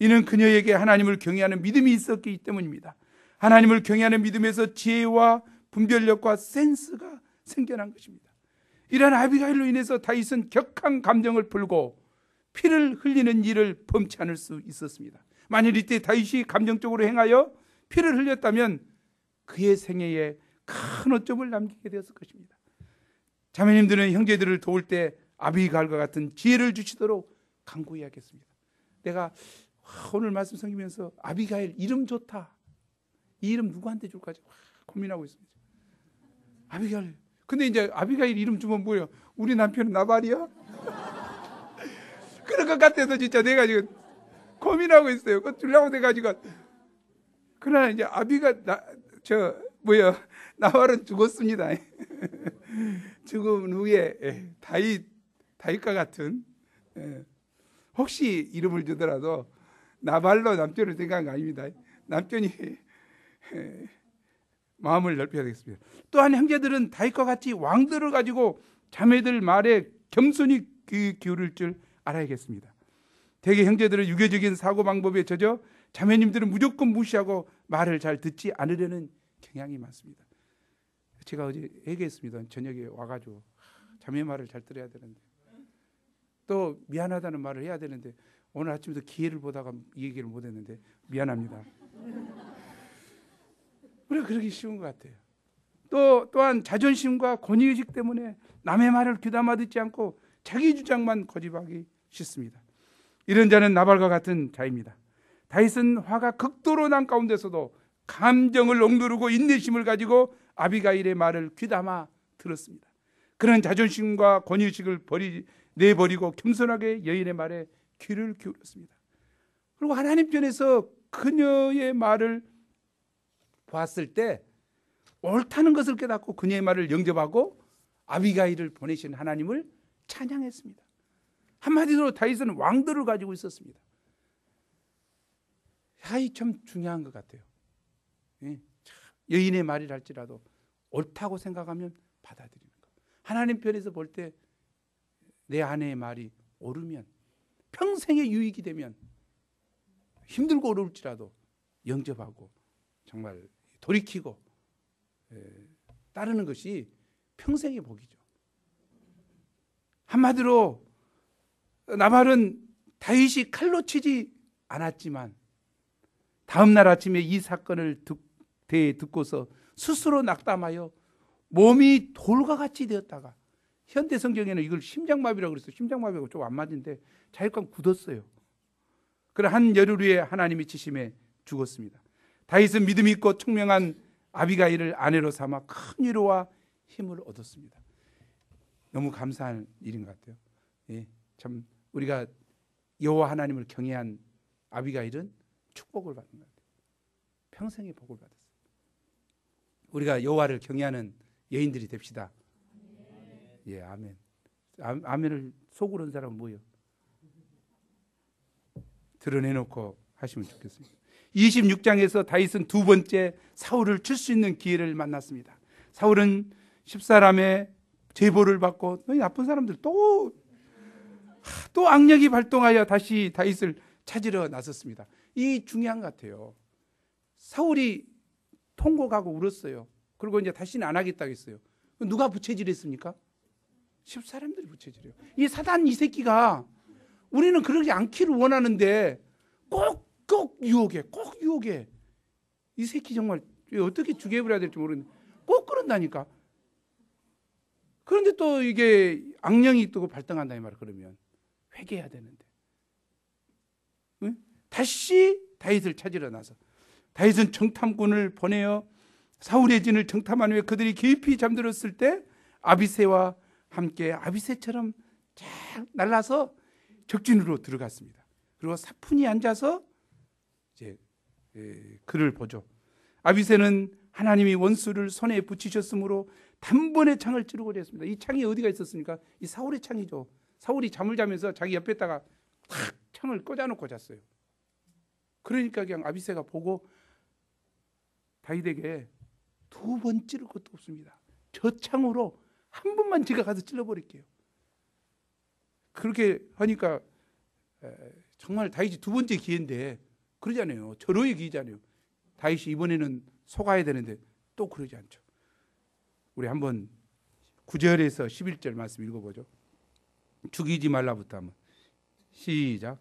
이는 그녀에게 하나님을 경외하는 믿음이 있었기 때문입니다. 하나님을 경외하는 믿음에서 지혜와 분별력과 센스가 생겨난 것입니다. 이러한 아비가일로 인해서 다윗은 격한 감정을 풀고 피를 흘리는 일을 범치 않을 수 있었습니다. 만일 이때 다윗이 감정적으로 행하여 피를 흘렸다면 그의 생애에 큰 오점을 남기게 되었을 것입니다. 자매님들은 형제들을 도울 때 아비가일과 같은 지혜를 주시도록 간구해야겠습니다. 내가 오늘 말씀 섬기면서 아비가일 이름 좋다. 이 이름 누구한테 줄까 고민하고 있습니다. 아비가일. 근데 이제 아비가일 이름 주면 뭐예요? 우리 남편은 나발이야? 그럴 것 같아서 진짜 내가 지금 고민하고 있어요. 그거 주려고 돼가지고. 그러나 이제 나발은 죽었습니다. 죽은 후에 다윗과 같은, 혹시 이름을 주더라도 나발로 남편을 생각한 거 아닙니다. 남편이 마음을 넓혀야 되겠습니다. 또한 형제들은 다윗과 같이 왕들을 가지고 자매들 말에 겸손히 귀 기울일 줄 알아야겠습니다. 대개 형제들은 유교적인 사고방법에 젖어 자매님들은 무조건 무시하고 말을 잘 듣지 않으려는 경향이 많습니다. 제가 어제 얘기했습니다. 저녁에 와가지고 자매 말을 잘 들어야 되는데, 또 미안하다는 말을 해야 되는데 오늘 아침부터 기회를 보다가 이 얘기를 못했는데 미안합니다. 우리가 그러기 쉬운 것 같아요. 또한 자존심과 권위의식 때문에 남의 말을 귀담아 듣지 않고 자기 주장만 고집하기 쉽습니다. 이런 자는 나발과 같은 자입니다. 다윗은 화가 극도로 난 가운데서도 감정을 억누르고 인내심을 가지고 아비가일의 말을 귀담아 들었습니다. 그런 자존심과 권위의식을 내버리고 겸손하게 여인의 말에 귀를 기울였습니다. 그리고 하나님 편에서 그녀의 말을 봤을 때 옳다는 것을 깨닫고 그녀의 말을 영접하고 아비가일을 보내신 하나님을 찬양했습니다. 한마디로 다윗은 왕들을 가지고 있었습니다. 이 참 중요한 것 같아요. 여인의 말이랄지라도 옳다고 생각하면 받아들이는 것. 하나님 편에서 볼 때 내 아내의 말이 옳으면, 평생의 유익이 되면, 힘들고 어려울지라도 영접하고 정말 돌이키고 따르는 것이 평생의 복이죠. 한마디로 나발은 다윗이 칼로 치지 않았지만 다음 날 아침에 이 사건을 듣고서 스스로 낙담하여 몸이 돌과 같이 되었다가, 현대 성경에는 이걸 심장마비라고 그랬어요. 심장마비하고 좀 안 맞는데 자기가 굳었어요. 그래 한 열흘 후에 하나님이 치심에 죽었습니다. 다윗은 믿음 있고 총명한 아비가일을 아내로 삼아 큰 위로와 힘을 얻었습니다. 너무 감사한 일인 것 같아요. 예, 참 우리가 여호와 하나님을 경외한 아비가일은 축복을 받는 것 같아요. 평생의 복을 받았어요. 우리가 여호와를 경외하는 여인들이 됩시다. 예, 아멘. 아멘을 속으로 한 사람은 뭐예요? 드러내놓고 하시면 좋겠습니다. 26장에서 다윗은 두 번째 사울을 칠 수 있는 기회를 만났습니다. 사울은 10사람의 제보를 받고 너희 나쁜 사람들 또 악력이 발동하여 다시 다윗을 찾으러 나섰습니다. 이 중요한 것 같아요. 사울이 통곡하고 울었어요. 그리고 이제 다시는 안 하겠다고 했어요. 누가 부채질했습니까? 10사람들이 부채질해요. 이 사단 이 새끼가 우리는 그러지 않기를 원하는데 꼭 유혹해. 이 새끼 정말 어떻게 죽여버려야 될지 모르겠는데 꼭 그런다니까. 그런데 또 이게 악령이 또 발동한다 이 말이야. 그러면 회개해야 되는데. 응? 다시 다윗을 찾으러 나서 다윗은 정탐꾼을 보내어 사울의 진을 정탐한 후에 그들이 깊이 잠들었을 때 아비새와 함께 아비새처럼 쫙 날라서 적진으로 들어갔습니다. 그리고 사뿐히 앉아서 이제 그를 보죠. 아비새는 하나님이 원수를 손에 붙이셨으므로 단번에 창을 찌르고자 했습니다. 이 창이 어디가 있었습니까? 이 사울의 창이죠. 사울이 잠을 자면서 자기 옆에다가 탁 창을 꽂아놓고 잤어요. 그러니까 그냥 아비새가 보고 다윗에게 두 번 찌를 것도 없습니다. 저 창으로 한 번만 제가 가서 찔러버릴게요. 그렇게 하니까 정말 다윗이 두 번째 기회인데 그러잖아요. 절호의 기회잖아요. 다윗이 이번에는 속아야 되는데 또 그러지 않죠. 우리 한번 9절에서 11절 말씀 읽어보죠. 죽이지 말라부터 한번 시작.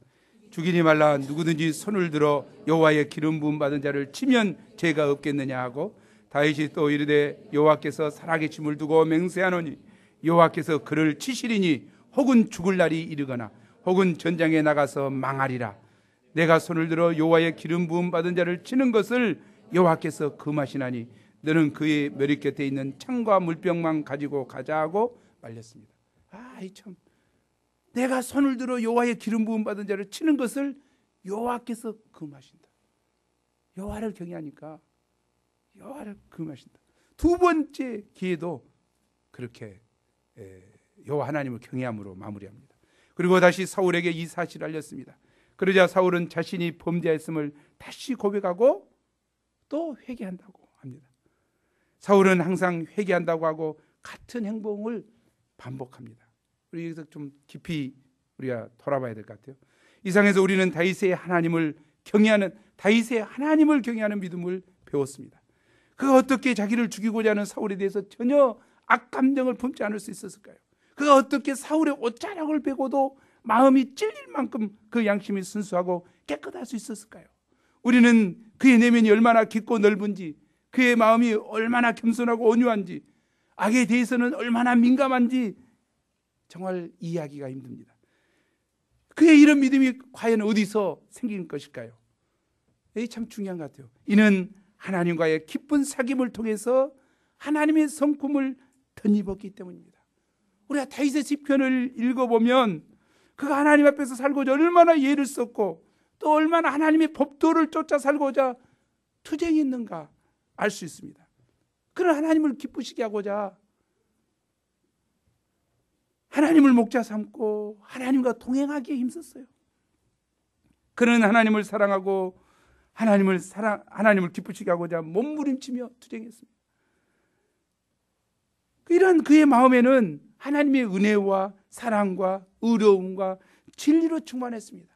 죽이지 말라. 누구든지 손을 들어 여호와의 기름 부음 받은 자를 치면 죄가 없겠느냐 하고, 다윗이 또 이르되 여호와께서 살아계심을 두고 맹세하노니 여호와께서 그를 치시리니 혹은 죽을 날이 이르거나 혹은 전장에 나가서 망하리라. 내가 손을 들어 여호와의 기름 부음 받은 자를 치는 것을 여호와께서 금하시나니 너는 그의 머리 곁에 있는 창과 물병만 가지고 가자 하고 말렸습니다. 이 참, 내가 손을 들어 여호와의 기름 부음 받은 자를 치는 것을 여호와께서 금하신다. 여호와를 경외하니까 여호와를 금하신다. 두 번째 기회도 그렇게 여호와 하나님을 경외함으로 마무리합니다. 그리고 다시 사울에게 이 사실을 알렸습니다. 그러자 사울은 자신이 범죄했음을 다시 고백하고 또 회개한다고 합니다. 사울은 항상 회개한다고 하고 같은 행동을 반복합니다. 우리 여기서 좀 깊이 우리가 돌아봐야 될 것 같아요. 이상에서 우리는 다윗의 하나님을 경외하는 믿음을 배웠습니다. 그가 어떻게 자기를 죽이고자 하는 사울에 대해서 전혀 악감정을 품지 않을 수 있었을까요? 그가 어떻게 사울의 옷자락을 베고도 마음이 찔릴 만큼 그 양심이 순수하고 깨끗할 수 있었을까요? 우리는 그의 내면이 얼마나 깊고 넓은지, 그의 마음이 얼마나 겸손하고 온유한지, 악에 대해서는 얼마나 민감한지 정말 이해하기가 힘듭니다. 그의 이런 믿음이 과연 어디서 생긴 것일까요? 이게 참 중요한 것 같아요. 이는 하나님과의 깊은 사귐을 통해서 하나님의 성품을 덧입었기 때문입니다. 우리가 다윗의 시편을 읽어보면 그가 하나님 앞에서 살고자 얼마나 예를 썼고 또 얼마나 하나님의 법도를 쫓아 살고자 투쟁했는가 알 수 있습니다. 그런 하나님을 기쁘시게 하고자 하나님을 목자 삼고 하나님과 동행하기에 힘썼어요. 그는 하나님을 사랑하고 하나님을 기쁘시게 하고자 몸부림치며 투쟁했습니다. 이런 그의 마음에는 하나님의 은혜와 사랑과 의로움과 진리로 충만했습니다.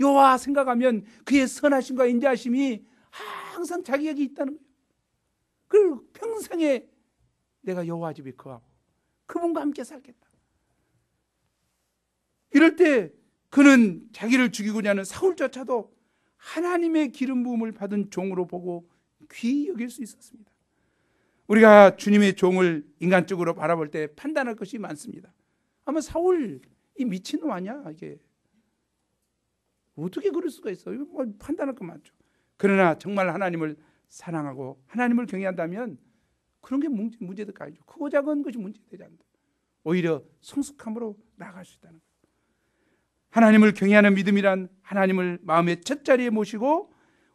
여호와 생각하면 그의 선하심과 인자하심이 항상 자기에게 있다는 거예요. 그리고 평생에 내가 여호와 집에 거하고 그분과 함께 살겠다. 이럴 때 그는 자기를 죽이고자 하는 사울조차도 하나님의 기름 부음을 받은 종으로 보고 귀히 여길 수 있었습니다. 우리가 주님의 종을 인간적으로 바라볼 때 판단할 것이 많습니다. 아마 사울 이 미친놈 아니야? 이게 어떻게 그럴 수가 있어? 이거 뭐 판단할 거 많죠. 그러나 정말 하나님을 사랑하고 하나님을 경외한다면 그런 게 문제가 아니죠. 크고 작은 것이 문제되지 않는다. 오히려 성숙함으로 나아갈 수 있다는 거예요. 하나님을 경외하는 믿음이란 하나님을 마음의 첫 자리에 모시고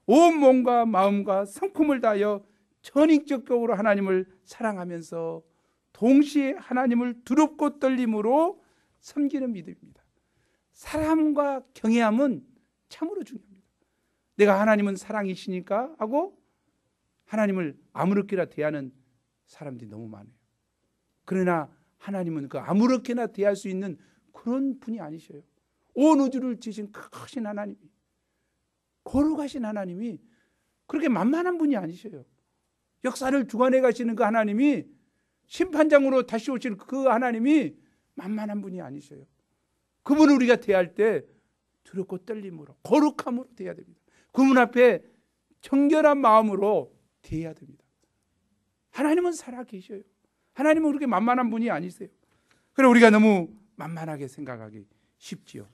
온 몸과 마음과 성품을 다하여 전인격적으로 하나님을 사랑하면서 동시에 하나님을 두렵고 떨림으로 섬기는 믿음입니다. 사랑과 경외함은 참으로 중요합니다. 내가 하나님은 사랑이시니까 하고 하나님을 아무렇게나 대하는 사람들이 너무 많아요. 그러나 하나님은 그 아무렇게나 대할 수 있는 그런 분이 아니셔요. 온 우주를 지으신 크신 하나님이, 거룩하신 하나님이 그렇게 만만한 분이 아니셔요. 역사를 주관해 가시는 그 하나님이, 심판장으로 다시 오실 그 하나님이 만만한 분이 아니셔요. 그분을 우리가 대할 때 두렵고 떨림으로, 거룩함으로 대해야 됩니다. 그분 앞에 청결한 마음으로 대해야 됩니다. 하나님은 살아계셔요. 하나님은 그렇게 만만한 분이 아니세요. 그럼 우리가 너무 만만하게 생각하기 쉽지요.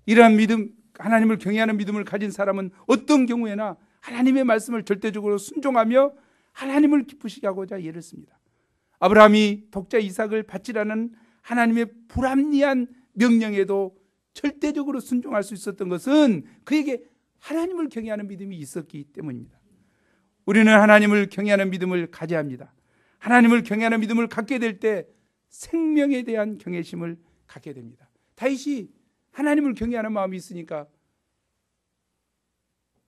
이러한 믿음, 하나님을 경외하는 믿음을 가진 사람은 어떤 경우에나 하나님의 말씀을 절대적으로 순종하며 하나님을 기쁘시게 하고자 예를 씁니다. 아브라함이 독자 이삭을 바치라는 하나님의 불합리한 명령에도 절대적으로 순종할 수 있었던 것은 그에게 하나님을 경외하는 믿음이 있었기 때문입니다. 우리는 하나님을 경외하는 믿음을 가져야 합니다. 하나님을 경외하는 믿음을 갖게 될 때 생명에 대한 경외심을 갖게 됩니다. 다윗이 하나님을 경외하는 마음이 있으니까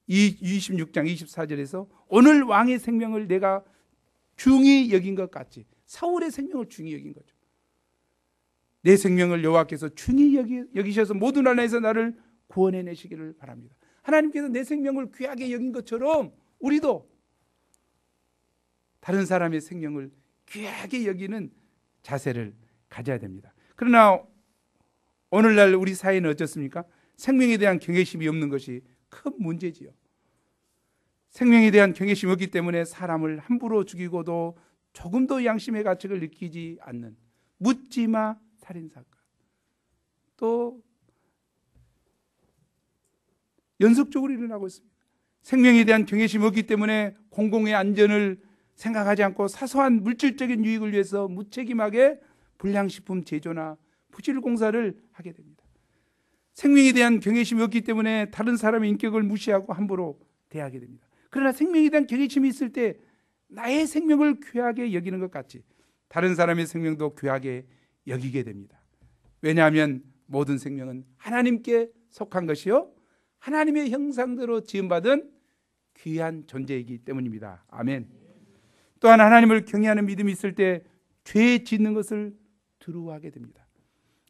26장 24절에서 오늘 왕의 생명을 내가 중히 여긴 것 같이, 사울의 생명을 중히 여긴 거죠. 내 생명을 여호와께서 중히 여기셔서 모든 나라에서 나를 구원해내시기를 바랍니다. 하나님께서 내 생명을 귀하게 여긴 것처럼 우리도 다른 사람의 생명을 귀하게 여기는 자세를 가져야 됩니다. 그러나 오늘날 우리 사회는 어떻습니까? 생명에 대한 경외심이 없는 것이 큰 문제지요. 생명에 대한 경외심이 없기 때문에 사람을 함부로 죽이고도 조금도 양심의 가책을 느끼지 않는 묻지마 살인사건, 또 연속적으로 일어나고 있습니다. 생명에 대한 경외심이 없기 때문에 공공의 안전을 생각하지 않고 사소한 물질적인 유익을 위해서 무책임하게 불량식품 제조나 부실공사를 하게 됩니다. 생명에 대한 경외심이 없기 때문에 다른 사람의 인격을 무시하고 함부로 대하게 됩니다. 그러나 생명에 대한 경외심이 있을 때 나의 생명을 귀하게 여기는 것 같이 다른 사람의 생명도 귀하게 여기게 됩니다. 왜냐하면 모든 생명은 하나님께 속한 것이요 하나님의 형상대로 지음받은 귀한 존재이기 때문입니다. 아멘. 또한 하나님을 경외하는 믿음이 있을 때 죄 짓는 것을 두려워하게 됩니다.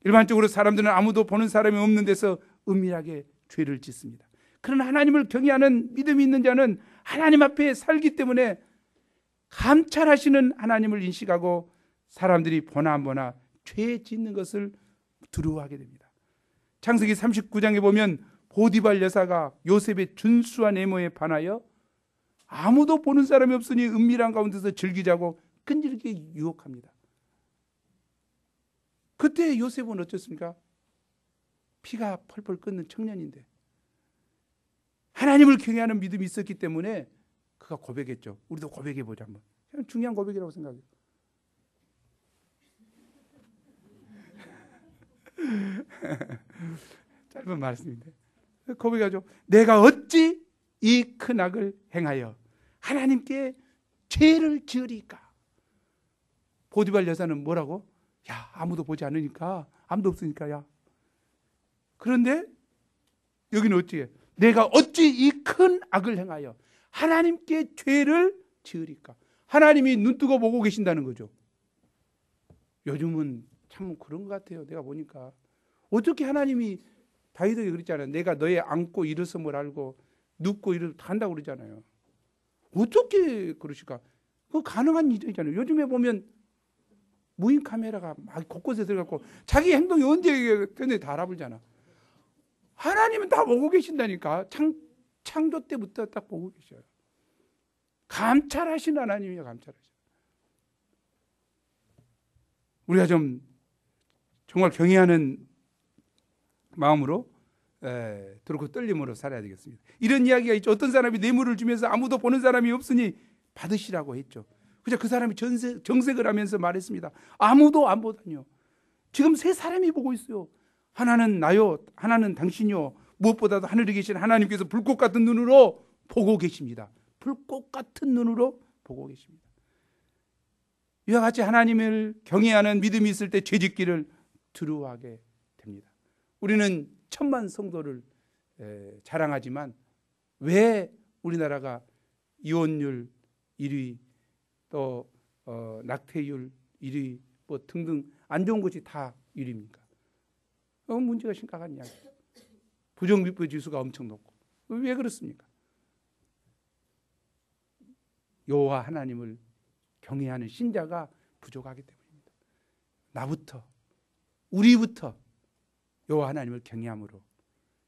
일반적으로 사람들은 아무도 보는 사람이 없는 데서 은밀하게 죄를 짓습니다. 그러나 하나님을 경외하는 믿음이 있는 자는 하나님 앞에 살기 때문에 감찰하시는 하나님을 인식하고 사람들이 보나 안 보나 죄 짓는 것을 두려워하게 됩니다. 창세기 39장에 보면 보디발 여사가 요셉의 준수한 외모에 반하여 아무도 보는 사람이 없으니 은밀한 가운데서 즐기자고 끈질기게 유혹합니다. 그때 요셉은 어떻습니까? 피가 펄펄 끓는 청년인데 하나님을 경외하는 믿음이 있었기 때문에 그가 고백했죠. 우리도 고백해보자 한번. 중요한 고백이라고 생각해요. 짧은 말씀인데 고백하죠. 내가 어찌 이 큰 악을 행하여 하나님께 죄를 지으리까. 보디발 여사는 뭐라고? 야, 아무도 보지 않으니까, 아무도 없으니까, 야. 그런데 여기는 어찌해? 내가 어찌 이 큰 악을 행하여 하나님께 죄를 지으리까. 하나님이 눈뜨고 보고 계신다는 거죠. 요즘은 참 그런 것 같아요. 내가 보니까 어떻게 하나님이 다윗에게 그랬잖아요. 내가 너의 안고 일어섬을 알고 눕고 일을 다 한다고 그러잖아요. 어떻게 그러실까? 그거 가능한 일이잖아요. 요즘에 보면 무인 카메라가 막 곳곳에 들어가고 자기 행동이 언제 다 알아보잖아. 하나님은 다 보고 계신다니까. 창조 때부터 딱 보고 계셔요. 감찰하신 하나님이에요. 감찰하신. 우리가 좀 정말 경외하는 마음으로 들고 떨림으로 살아야 되겠습니다. 이런 이야기가 있죠. 어떤 사람이 뇌물을 주면서 아무도 보는 사람이 없으니 받으시라고 했죠. 그저 그 사람이 정색을 하면서 말했습니다. 아무도 안 보다니요. 지금 세 사람이 보고 있어요. 하나는 나요, 하나는 당신이요. 무엇보다도 하늘에 계신 하나님께서 불꽃 같은 눈으로 보고 계십니다. 불꽃 같은 눈으로 보고 계십니다. 이와 같이 하나님을 경외하는 믿음이 있을 때 죄짓기를 두려워하게 됩니다. 우리는 천만 성도를 자랑하지만 왜 우리나라가 이혼율 1위, 또 낙태율 1위, 뭐 등등 안 좋은 것이 다 1위입니까? 문제가 심각한 이야기죠. 부정비법 지수가 엄청 높고. 왜 그렇습니까? 여호와 하나님을 경외하는 신자가 부족하기 때문입니다. 나부터, 우리부터 여호와 하나님을 경외함으로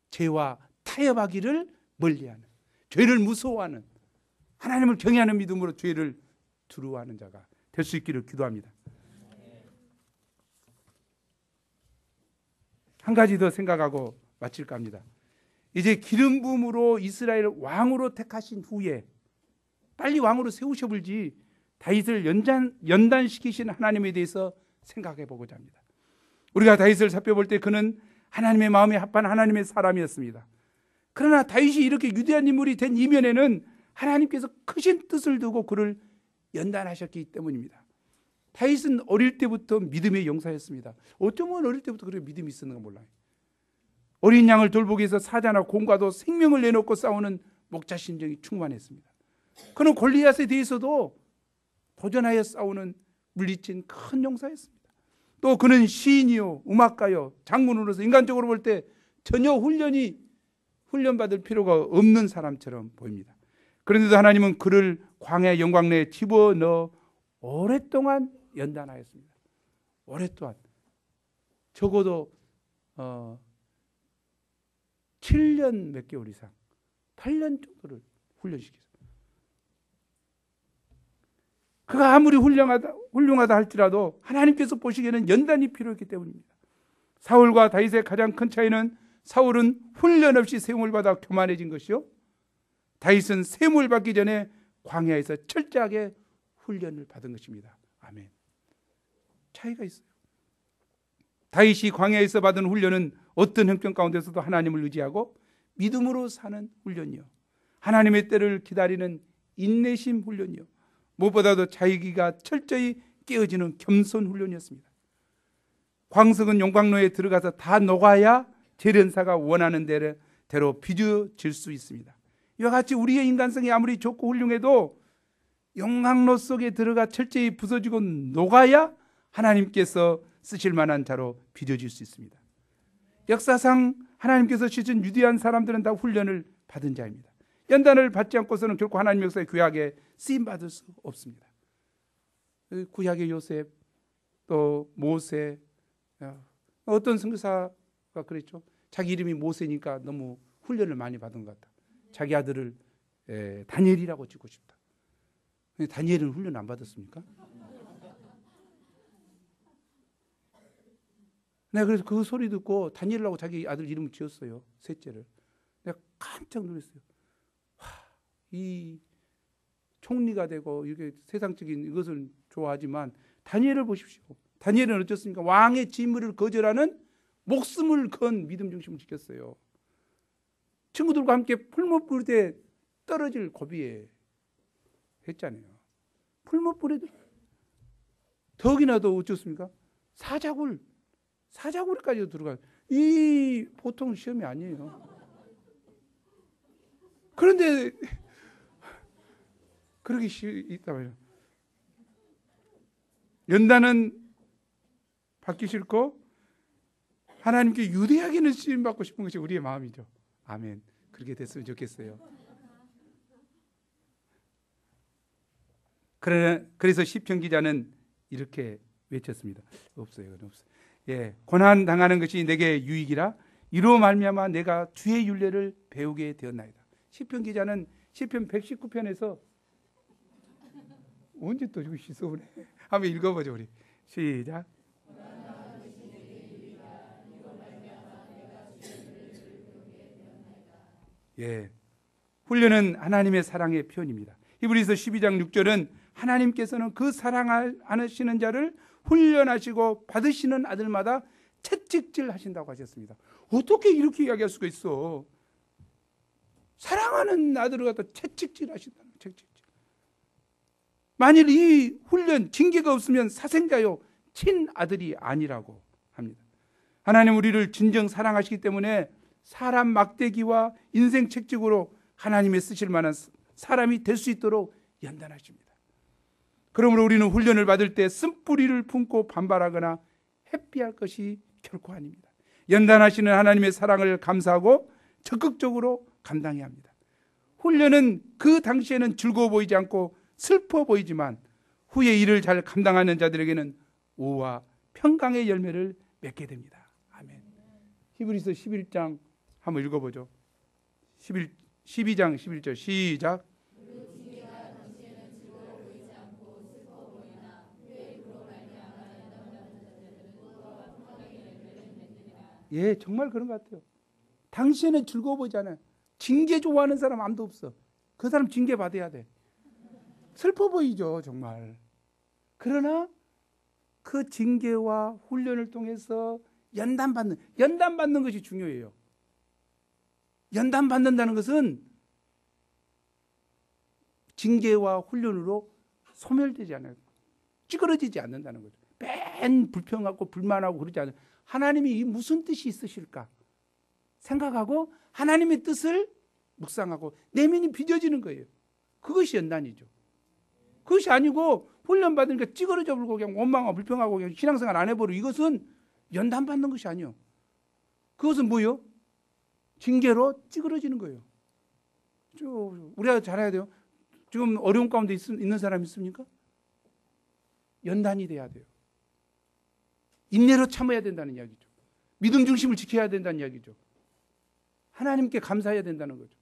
죄와 타협하기를 멀리하는, 죄를 무서워하는, 하나님을 경외하는 믿음으로 죄를 두려워하는 자가 될 수 있기를 기도합니다. 한 가지 더 생각하고 마칠까 합니다. 이제 기름 부음으로 이스라엘 왕으로 택하신 후에 빨리 왕으로 세우셔볼지 다윗을 연단시키신 하나님에 대해서 생각해 보고자 합니다. 우리가 다윗을 살펴볼 때 그는 하나님의 마음에 합한 하나님의 사람이었습니다. 그러나 다윗이 이렇게 위대한 인물이 된 이면에는 하나님께서 크신 뜻을 두고 그를 연단하셨기 때문입니다. 다윗은 어릴 때부터 믿음의 용사였습니다. 어쩌면 어릴 때부터 그렇게 믿음이 있었는가 몰라요. 어린 양을 돌보기 위해서 사자나 곰과도 생명을 내놓고 싸우는 목자 심정이 충만했습니다. 그는 골리앗에 대해서도 도전하여 싸우는 물리친 큰 용사였습니다. 또 그는 시인이요, 음악가요, 장군으로서 인간적으로 볼 때 전혀 훈련받을 필요가 없는 사람처럼 보입니다. 그런데도 하나님은 그를 광야 영광 내에 집어넣어 오랫동안 연단하였습니다. 오랫동안 적어도 7년 몇 개월 이상, 8년 정도를 훈련시켰습니다. 그가 아무리 훌륭하다 할지라도 하나님께서 보시기에는 연단이 필요했기 때문입니다. 사울과 다윗의 가장 큰 차이는 사울은 훈련 없이 세움을 받아 교만해진 것이요, 다윗은 세움을 받기 전에 광야에서 철저하게 훈련을 받은 것입니다. 아멘. 차이가 있어요. 다윗이 광야에서 받은 훈련은 어떤 형편 가운데서도 하나님을 의지하고 믿음으로 사는 훈련이요, 하나님의 때를 기다리는 인내심 훈련이요, 무엇보다도 자기가 철저히 깨어지는 겸손 훈련이었습니다. 광석은 용광로에 들어가서 다 녹아야 재련사가 원하는 대로 빚어질 수 있습니다. 이와 같이 우리의 인간성이 아무리 좋고 훌륭해도 용광로 속에 들어가 철저히 부서지고 녹아야 하나님께서 쓰실 만한 자로 빚어질 수 있습니다. 역사상 하나님께서 쓰신 위대한 사람들은 다 훈련을 받은 자입니다. 연단을 받지 않고서는 결코 하나님 역사의 구약에 쓰임받을 수 없습니다. 구약의 요셉, 또 모세, 어떤 선교사가 그랬죠. 자기 이름이 모세니까 너무 훈련을 많이 받은 것 같다. 자기 아들을 다니엘이라고 짓고 싶다. 다니엘은 훈련 안 받았습니까? 내가 그래서 그 소리 듣고 다니엘이라고 자기 아들 이름을 지었어요. 셋째를. 내가 깜짝 놀랐어요. 이 총리가 되고 이렇게 세상적인 이것을 좋아하지만 다니엘을 보십시오. 다니엘은 어떻습니까? 왕의 지위를 거절하는 목숨을 건 믿음 중심을 지켰어요. 친구들과 함께 풀무불에 떨어질 고비에 했잖아요. 풀무불에 더욱이나도 어떻습니까? 사자굴까지 들어가요. 이 보통 시험이 아니에요. 그런데 그러기 있다 말이에요. 연단은 받기 싫고 하나님께 유대하게는 쓰임 받고 싶은 것이 우리의 마음이죠. 아멘. 그렇게 됐으면 좋겠어요. 그래서 시편 기자는 이렇게 외쳤습니다. 없어요. 예, 고난 당하는 것이 내게 유익이라 이로 말미암아 내가 주의 율례를 배우게 되었나이다. 시편 기자는 시편 119편에서 언제 또 이거 시소네. 한번 읽어보죠 우리. 시작. 예, 훈련은 하나님의 사랑의 표현입니다. 히브리서 12장 6절은 하나님께서는 그 사랑하시는 자를 훈련하시고 받으시는 아들마다 채찍질 하신다고 하셨습니다. 어떻게 이렇게 이야기할 수가 있어? 사랑하는 아들을 갖다 채찍질 하신다는 거예요. 채찍질. 만일 이 훈련, 징계가 없으면 사생자요 친아들이 아니라고 합니다. 하나님 우리를 진정 사랑하시기 때문에 사람 막대기와 인생 책찍으로 하나님의 쓰실 만한 사람이 될 수 있도록 연단하십니다. 그러므로 우리는 훈련을 받을 때 쓴뿌리를 품고 반발하거나 회피할 것이 결코 아닙니다. 연단하시는 하나님의 사랑을 감사하고 적극적으로 감당해야 합니다. 훈련은 그 당시에는 즐거워 보이지 않고 슬퍼 보이지만 후에 이를 잘 감당하는 자들에게는 우와 평강의 열매를 맺게 됩니다. 아멘. 히브리서 11장 한번 읽어보죠. 12장 11절 시작. 예, 정말 그런 것 같아요. 당시에는 즐거워 보이지 않아요. 징계 좋아하는 사람 아무도 없어. 그 사람 징계 받아야 돼. 슬퍼 보이죠, 정말. 그러나 그 징계와 훈련을 통해서 연단받는 것이 중요해요. 연단받는다는 것은 징계와 훈련으로 소멸되지 않아요. 찌그러지지 않는다는 거죠. 맨 불평하고 불만하고 그러지 않아요. 하나님이 이 무슨 뜻이 있으실까 생각하고 하나님의 뜻을 묵상하고 내면이 빚어지는 거예요. 그것이 연단이죠. 그것이 아니고 훈련 받으니까 찌그러져 불고 그냥 원망하고 불평하고 그냥 신앙생활 안 해버리고 이것은 연단받는 것이 아니에요. 그것은 뭐예요? 징계로 찌그러지는 거예요. 우리가 잘해야 돼요. 지금 어려운 가운데 있는 사람 있습니까? 연단이 돼야 돼요. 인내로 참아야 된다는 이야기죠. 믿음 중심을 지켜야 된다는 이야기죠. 하나님께 감사해야 된다는 거죠.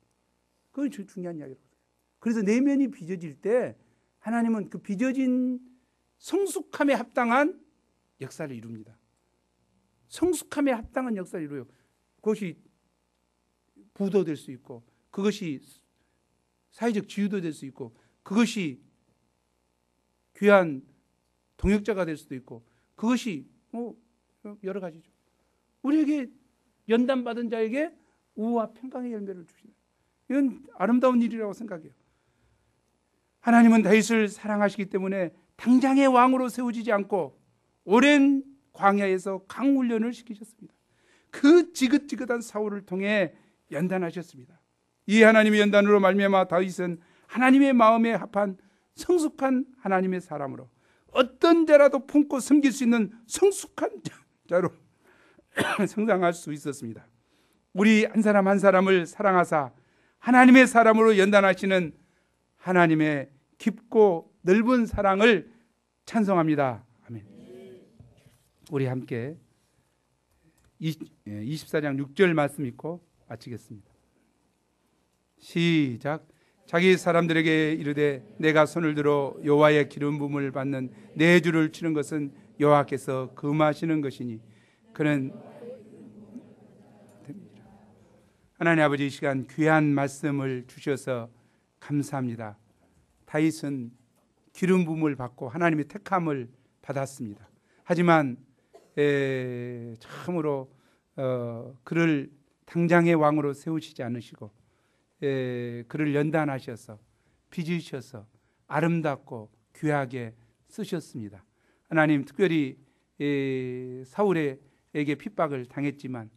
그건 중요한 이야기라고. 그래서 내면이 빚어질 때 하나님은 그 빚어진 성숙함에 합당한 역사를 이룹니다. 성숙함에 합당한 역사를 이루어요. 그것이 부도 될 수 있고 그것이 사회적 지위도 될 수 있고 그것이 귀한 동역자가 될 수도 있고 그것이 여러 가지죠. 우리에게 연단받은 자에게 우와 평강의 열매를 주시는 이건 아름다운 일이라고 생각해요. 하나님은 다윗을 사랑하시기 때문에 당장의 왕으로 세우지지 않고 오랜 광야에서 강훈련을 시키셨습니다. 그 지긋지긋한 사울을 통해 연단하셨습니다. 이 하나님의 연단으로 말미암아 다윗은 하나님의 마음에 합한 성숙한 하나님의 사람으로 어떤 자라도 품고 섬길 수 있는 성숙한 자로 성장할 수 있었습니다. 우리 한 사람 한 사람을 사랑하사 하나님의 사람으로 연단하시는 하나님의 깊고 넓은 사랑을 찬송합니다. 아멘. 우리 함께 24장 6절 말씀 읽고 마치겠습니다. 시작. 자기 사람들에게 이르되 내가 손을 들어 여호와의 기름 부음을 받는 내 주를 치는 것은 여호와께서 금하시는 것이니 그는 하나님 아버지 이 시간 귀한 말씀을 주셔서 감사합니다. 다윗은 기름 부음을 받고 하나님의 택함을 받았습니다. 하지만 참으로 그를 당장의 왕으로 세우시지 않으시고 그를 연단하셔서 빚으셔서 아름답고 귀하게 쓰셨습니다. 하나님 특별히 사울에게 핍박을 당했지만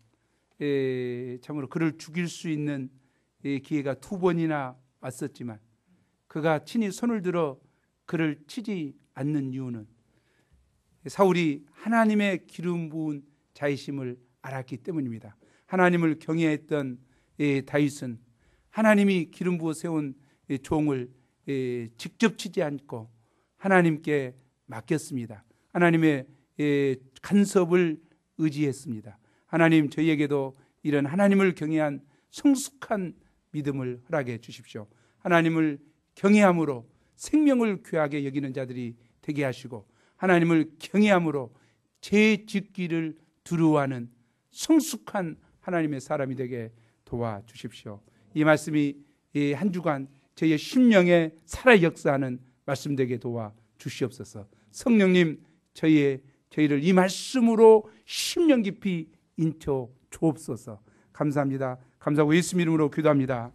참으로 그를 죽일 수 있는 기회가 2번이나 왔었지만 그가 친히 손을 들어 그를 치지 않는 이유는 사울이 하나님의 기름 부은 자이심을 알았기 때문입니다. 하나님을 경외했던 다윗은 하나님이 기름 부어 세운 종을 직접 치지 않고 하나님께 맡겼습니다. 하나님의 간섭을 의지했습니다. 하나님 저희에게도 이런 하나님을 경외한 성숙한 믿음을 허락해 주십시오. 하나님을 경외함으로 생명을 귀하게 여기는 자들이 되게 하시고, 하나님을 경외함으로 죄 짓기를 두려워하는 성숙한 하나님의 사람이 되게 도와주십시오. 이 말씀이 이 한 주간 저희의 심령에 살아 역사하는 말씀 되게 도와주시옵소서. 성령님, 저희를 이 말씀으로 심령 깊이 인쳐 주옵소서. 감사합니다. 감사하고 예수님 이름으로 기도합니다.